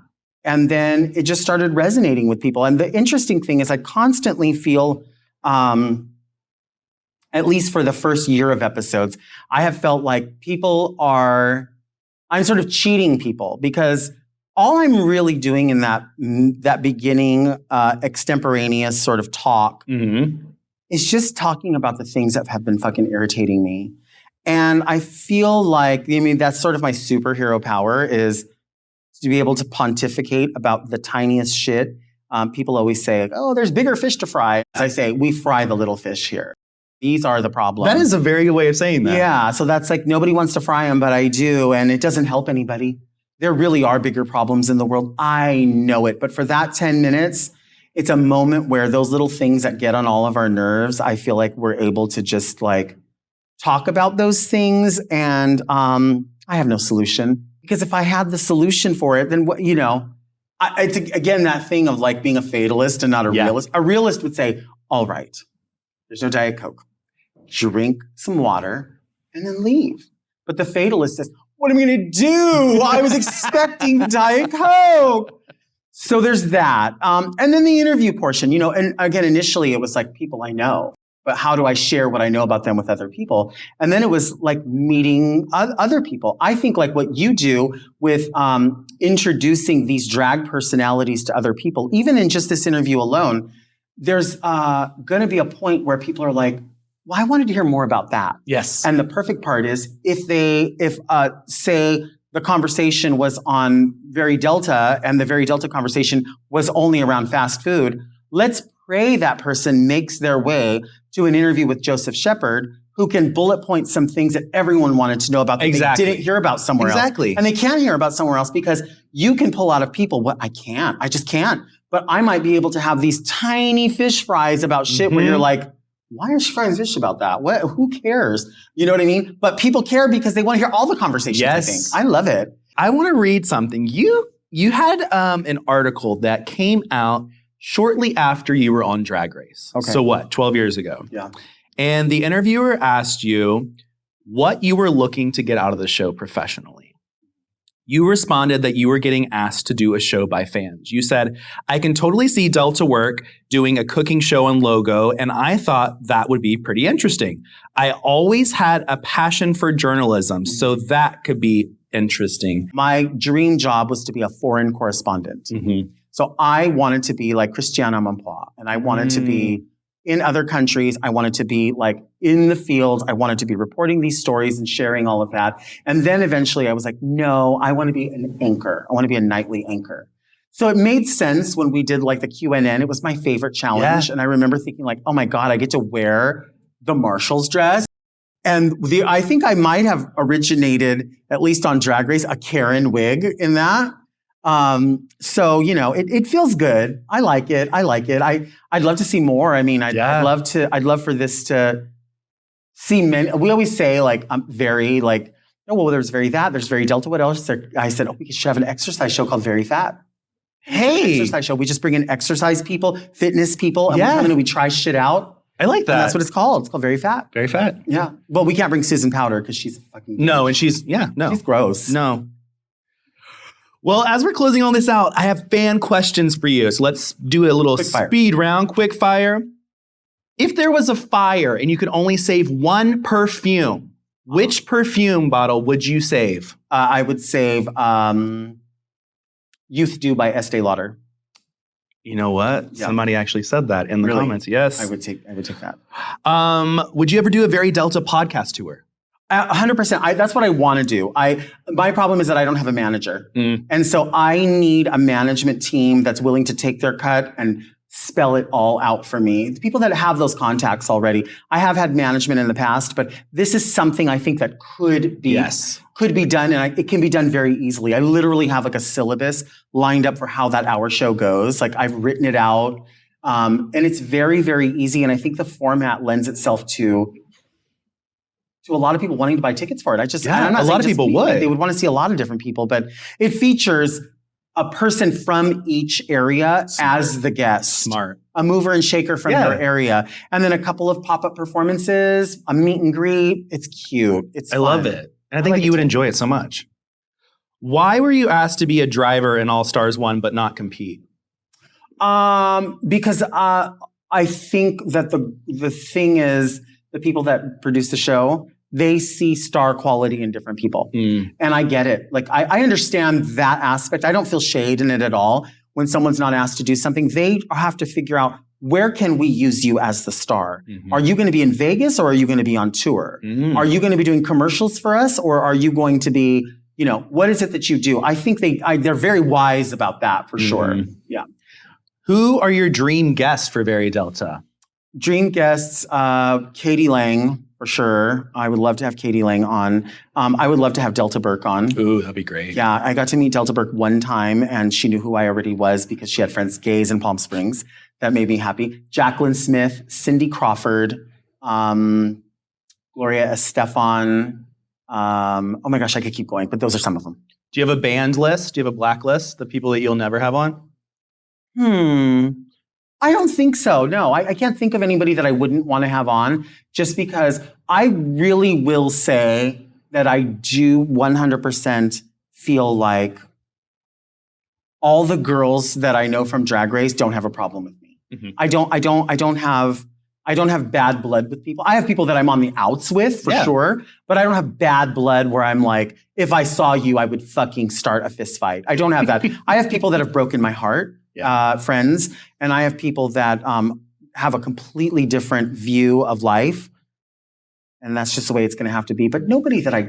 Speaker 2: And then it just started resonating with people. And the interesting thing is I constantly feel, at least for the first year of episodes, I have felt like I'm sort of cheating people, because all I'm really doing in that beginning extemporaneous sort of talk is just talking about the things that have been fucking irritating me. And I feel like, that's sort of my superhero power, is to be able to pontificate about the tiniest shit. People always say, like, oh, there's bigger fish to fry. As I say, we fry the little fish here. These are the problems.
Speaker 1: That is a very good way of saying that.
Speaker 2: Yeah, so that's like, nobody wants to fry them, but I do, and it doesn't help anybody. There really are bigger problems in the world. I know it, but for that 10 minutes, it's a moment where those little things that get on all of our nerves, I feel like we're able to just like talk about those things, and I have no solution. Because if I had the solution for it, then what, it's again that thing of like being a fatalist and not a realist. A realist would say, all right, there's no Diet Coke. Drink some water and then leave. But the fatalist says, what am I going to do? I was expecting Diet Coke. So there's that. And then the interview portion, and again, initially it was like people I know, but how do I share what I know about them with other people? And then it was like meeting other people. I think like what you do with introducing these drag personalities to other people, even in just this interview alone, there's going to be a point where people are like, well, I wanted to hear more about that.
Speaker 1: Yes.
Speaker 2: And the perfect part is if say the conversation was on Very Delta and the Very Delta conversation was only around fast food, let's pray that person makes their way to an interview with Joseph Shepard, who can bullet point some things that everyone wanted to know about that they didn't hear about somewhere else.
Speaker 1: Exactly.
Speaker 2: And they can't hear about somewhere else because you can pull out of people what I just can't. But I might be able to have these tiny fish fries about shit where you're like, why are she frying fish about that? Who cares? You know what I mean? But people care because they want to hear all the conversations,
Speaker 1: yes.
Speaker 2: I think. I love it.
Speaker 1: I want to read something. You had an article that came out shortly after you were on Drag Race.
Speaker 2: Okay.
Speaker 1: So what, 12 years ago?
Speaker 2: Yeah.
Speaker 1: And the interviewer asked you what you were looking to get out of the show professionally. You responded that you were getting asked to do a show by fans. You said, I can totally see Delta work doing a cooking show and logo, and I thought that would be pretty interesting. I always had a passion for journalism, so that could be interesting.
Speaker 2: My dream job was to be a foreign correspondent.
Speaker 1: Mm-hmm.
Speaker 2: So I wanted to be like Christiane Amanpour, and I wanted to be in other countries. I wanted to be like in the field. I wanted to be reporting these stories and sharing all of that. And then eventually I was like, no, I want to be an anchor. I want to be a nightly anchor. So it made sense when we did like the QNN. It was my favorite challenge. Yeah. And I remember thinking like, oh my God, I get to wear the Marshall's dress. And I think I might have originated, at least on Drag Race, a Karen wig in that. So, it feels good. I like it. I'd love to see more. I mean, I'd love for this to see many. We always say like, I'm very like, oh, well, there's Very That, there's Very Delta. What else? I said, oh, we should have an exercise show called Very Fat.
Speaker 1: Hey.
Speaker 2: Exercise show. We just bring in exercise people, fitness people, and we come in and we try shit out.
Speaker 1: I like that.
Speaker 2: And that's what it's called. It's called Very Fat.
Speaker 1: Very Fat.
Speaker 2: Yeah. Well, we can't bring Susan Powder because she's a fucking...
Speaker 1: No, and she's
Speaker 2: gross.
Speaker 1: No. Well, as we're closing all this out, I have fan questions for you. So let's do a little speed round, quick fire. If there was a fire and you could only save one perfume, which perfume bottle would you save?
Speaker 2: I would save Youth Dew by Estee Lauder.
Speaker 1: You know what? Yeah. Somebody actually said that in the comments. Yes.
Speaker 2: I would take that.
Speaker 1: Would you ever do a Very Delta podcast tour?
Speaker 2: 100%. That's what I want to do. My problem is that I don't have a manager. And so I need a management team that's willing to take their cut and spell it all out for me. The people that have those contacts already. I have had management in the past, but this is something I think that could be done, and it can be done very easily. I literally have like a syllabus lined up for how that hour show goes. Like I've written it out, and it's very, very easy. And I think the format lends itself to a lot of people wanting to buy tickets for it.
Speaker 1: A lot of people would.
Speaker 2: They would want to see a lot of different people, but it features a person from each area as the guest.
Speaker 1: Smart.
Speaker 2: A mover and shaker from their area. And then a couple of pop-up performances, a meet and greet. It's cute. It's fun.
Speaker 1: I love it. And I think that you would enjoy it so much. Why were you asked to be a driver in All Stars 1 but not compete?
Speaker 2: Because I think that the thing is, the people that produce the show, they see star quality in different people. And I get it. Like, I understand that aspect. I don't feel shade in it at all. When someone's not asked to do something, they have to figure out, where can we use you as the star? Are you going to be in Vegas or are you going to be on tour? Are you going to be doing commercials for us or are you going to be, what is it that you do? I think they're very wise about that for sure. Yeah.
Speaker 1: Who are your dream guests for Very Delta?
Speaker 2: Dream guests, Katie Lang, for sure. I would love to have Katie Lang on. I would love to have Delta Burke on.
Speaker 1: Ooh, that'd be great.
Speaker 2: Yeah, I got to meet Delta Burke one time, and she knew who I already was because she had friends gays in Palm Springs. That made me happy. Jacqueline Smith, Cindy Crawford, Gloria Estefan. Oh my gosh, I could keep going, but those are some of them.
Speaker 1: Do you have a band list? Do you have a blacklist? The people that you'll never have on?
Speaker 2: I don't think so. No, I can't think of anybody that I wouldn't want to have on, just because I really will say that I do 100% feel like all the girls that I know from Drag Race don't have a problem with me. Mm-hmm. I don't have bad blood with people. I have people that I'm on the outs with, for sure, but I don't have bad blood where I'm like, if I saw you, I would fucking start a fist fight. I don't have that. I have people that have broken my heart. Friends, and I have people that have a completely different view of life, and that's just the way it's going to have to be. But nobody that I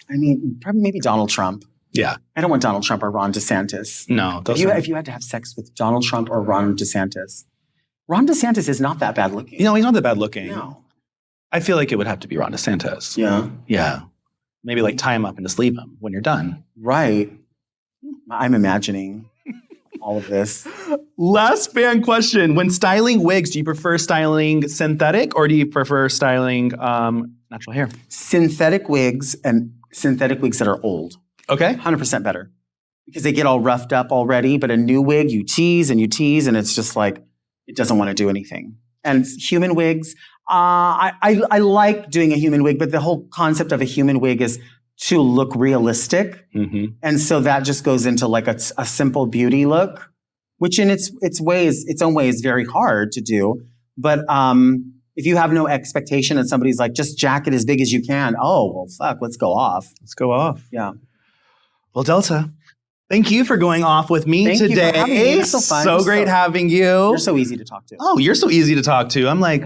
Speaker 2: mean, probably maybe Donald Trump.
Speaker 1: Yeah,
Speaker 2: I don't want Donald Trump or Ron DeSantis.
Speaker 1: No,
Speaker 2: if you had to have sex with Donald Trump or Ron DeSantis is not that bad looking.
Speaker 1: You know, he's not that bad looking.
Speaker 2: No,
Speaker 1: I feel like it would have to be Ron DeSantis. Yeah. Maybe like tie him up and just leave him when you're done.
Speaker 2: Right. I'm imagining all of this.
Speaker 1: Last fan question. When styling wigs, do you prefer styling synthetic or do you prefer styling natural hair?
Speaker 2: Synthetic wigs and synthetic wigs that are old.
Speaker 1: Okay.
Speaker 2: 100% better. Because they get all roughed up already, but a new wig, you tease and it's just like, it doesn't want to do anything. And human wigs, I like doing a human wig, but the whole concept of a human wig is to look realistic. Mm-hmm. And so that just goes into like a simple beauty look, which in its own way is very hard to do. But if you have no expectation and somebody's like, just jack it as big as you can. Oh, well, fuck, let's go off. Yeah.
Speaker 1: Well, Delta, thank you for going off with me today.
Speaker 2: You for having me. It's so fun.
Speaker 1: So great having you.
Speaker 2: You're so easy to talk to.
Speaker 1: Oh, you're so easy to talk to. I'm like,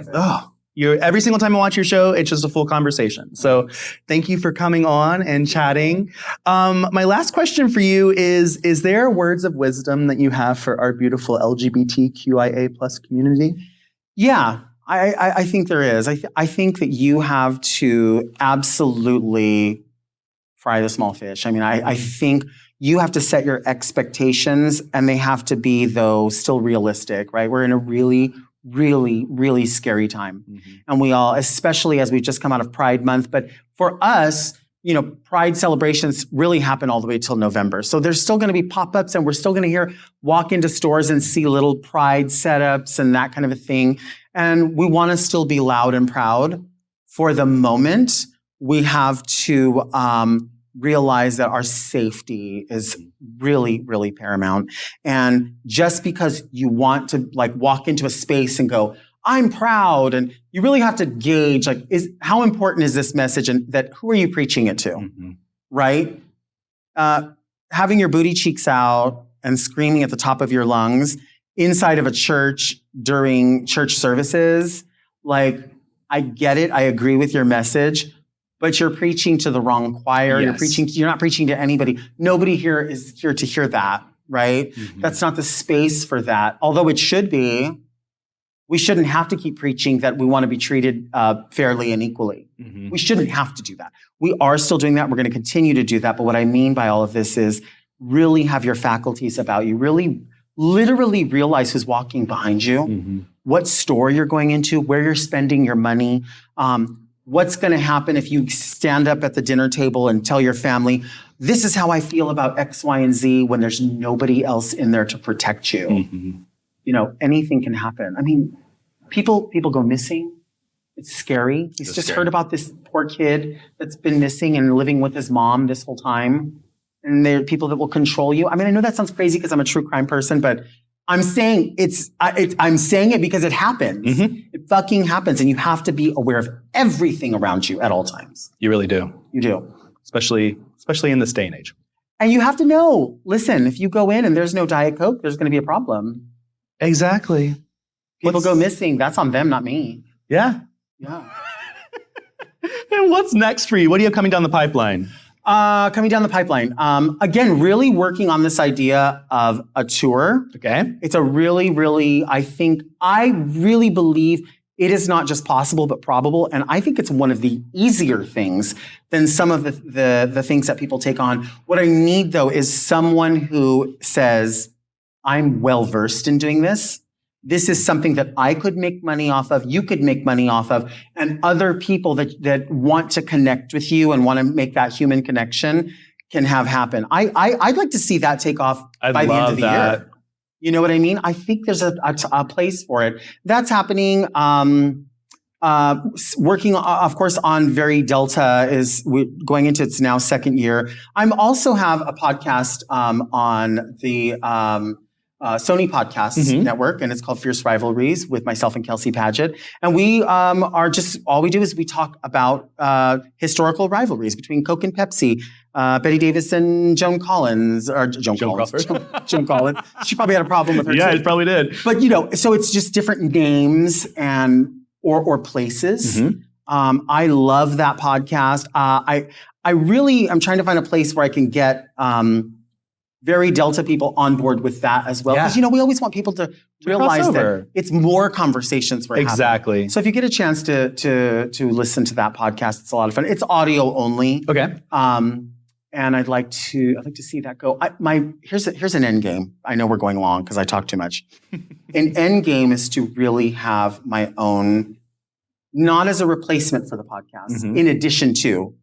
Speaker 1: every single time I watch your show, it's just a full conversation. So thank you for coming on and chatting. My last question for you is there words of wisdom that you have for our beautiful LGBTQIA+ community?
Speaker 2: Yeah, I think there is. I think that you have to absolutely fry the small fish. I mean, I think you have to set your expectations and they have to be, though, still realistic, right? We're in a really, really scary time. Mm-hmm. And we all, especially as we've just come out of Pride Month, but for us, Pride celebrations really happen all the way till November. So there's still going to be pop-ups and we're still going to walk into stores and see little Pride setups and that kind of a thing. And we want to still be loud and proud. For the moment, we have to realize that our safety is really, really paramount. And just because you want to walk into a space and go, I'm proud, and you really have to gauge how important is this message and that who are you preaching it to, mm-hmm. right? Having your booty cheeks out and screaming at the top of your lungs inside of a church during church services, I get it, I agree with your message, but you're preaching to the wrong choir. Yes. You're not preaching to anybody. Nobody here is here to hear that, right? Mm-hmm. That's not the space for that. Although it should be, we shouldn't have to keep preaching that we want to be treated fairly and equally. Mm-hmm. We shouldn't have to do that. We are still doing that. We're going to continue to do that. But what I mean by all of this is really have your faculties about you. Really, literally realize who's walking behind you, mm-hmm. what store you're going into, where you're spending your money, what's going to happen if you stand up at the dinner table and tell your family, this is how I feel about X, Y, and Z when there's nobody else in there to protect you. Mm-hmm. Anything can happen. I mean, people go missing. It's scary. He's just heard about this poor kid that's been missing and living with his mom this whole time. And there are people that will control you. I mean, I know that sounds crazy because I'm a true crime person, but I'm saying I'm saying it because it happens. Mm-hmm. It fucking happens. And you have to be aware of everything around you at all times.
Speaker 1: You really do.
Speaker 2: You do.
Speaker 1: Especially in this day and age.
Speaker 2: And you have to know, listen, if you go in and there's no Diet Coke, there's going to be a problem.
Speaker 1: Exactly.
Speaker 2: People go missing. That's on them, not me.
Speaker 1: Yeah.
Speaker 2: Yeah.
Speaker 1: And what's next for you? What do you have coming down the pipeline?
Speaker 2: Coming down the pipeline. Again, really working on this idea of a tour.
Speaker 1: Okay.
Speaker 2: It's a really, really, I really believe it is not just possible, but probable. And I think it's one of the easier things than some of the things that people take on. What I need, though, is someone who says, I'm well-versed in doing this. This is something that I could make money off of, you could make money off of, and other people that want to connect with you and want to make that human connection can have happen. I'd like to see that take off by the end of the year. You know what I mean? I think there's a place for it. That's happening. Working, of course, on Very Delta going into its now second year. I'm also have a podcast on the Sony Podcast Network, and it's called Fierce Rivalries with myself and Kelsey Padgett. And we all we do is we talk about historical rivalries between Coke and Pepsi, Betty Davis and Joan Collins, or Joan Collins. She probably had a problem with her.
Speaker 1: Yeah,
Speaker 2: too.
Speaker 1: it probably did.
Speaker 2: But so it's just different names or places. I love that podcast. I'm trying to find a place where I can get Very Delta people on board with that as well. Because, we always want people to realize that it's more conversations we're having. So if you get a chance to listen to that podcast, it's a lot of fun. It's audio only.
Speaker 1: Okay.
Speaker 2: And I'd like to see that go. Here's an end game. I know we're going long because I talk too much. An end game is to really have my own, not as a replacement for the podcast, in addition to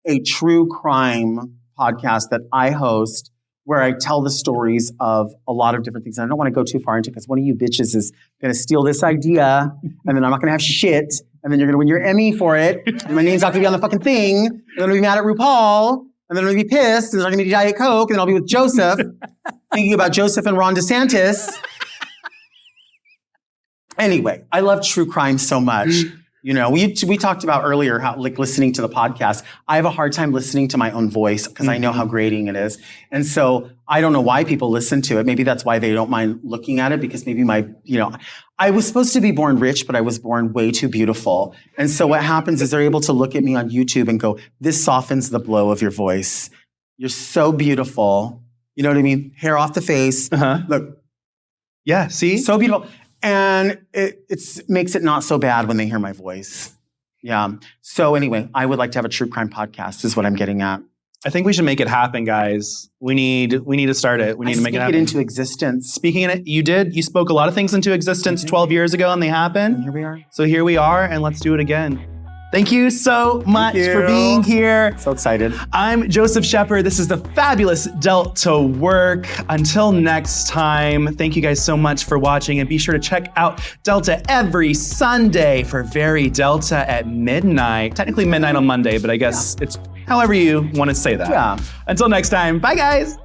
Speaker 2: a true crime podcast that I host, where I tell the stories of a lot of different things. And I don't want to go too far into it because one of you bitches is going to steal this idea, and then I'm not going to have shit, and then you're going to win your Emmy for it, and my name's not going to be on the fucking thing, and then I'm going to be mad at RuPaul, and then I'm going to be pissed, and then I'm going to be Diet Coke, and then I'll be with Joseph, thinking about Joseph and Ron DeSantis. Anyway, I love true crime so much. We talked about earlier how, listening to the podcast, I have a hard time listening to my own voice because I know how grating it is. And so I don't know why people listen to it. Maybe that's why they don't mind looking at it, because maybe I was supposed to be born rich, but I was born way too beautiful. And so what happens is they're able to look at me on YouTube and go, this softens the blow of your voice. You're so beautiful. You know what I mean? Hair off the face. Look.
Speaker 1: Yeah, see?
Speaker 2: So beautiful. And it makes it not so bad when they hear my voice. Yeah. So anyway, I would like to have a true crime podcast is what I'm getting at.
Speaker 1: I think we should make it happen, guys. We need to start it. We need to make it happen.
Speaker 2: Speak it into existence.
Speaker 1: Speaking in it, you did. You spoke a lot of things into existence 12 years ago, and they happened.
Speaker 2: And here we are.
Speaker 1: So here we are, and let's do it again. Thank you so much for being here.
Speaker 2: So excited.
Speaker 1: I'm Joseph Shepard. This is the fabulous Delta Work. Until next time, thank you guys so much for watching, and be sure to check out Delta every Sunday for Very Delta at midnight. Technically midnight on Monday, but I guess it's however you want to say that.
Speaker 2: Yeah.
Speaker 1: Until next time, bye guys.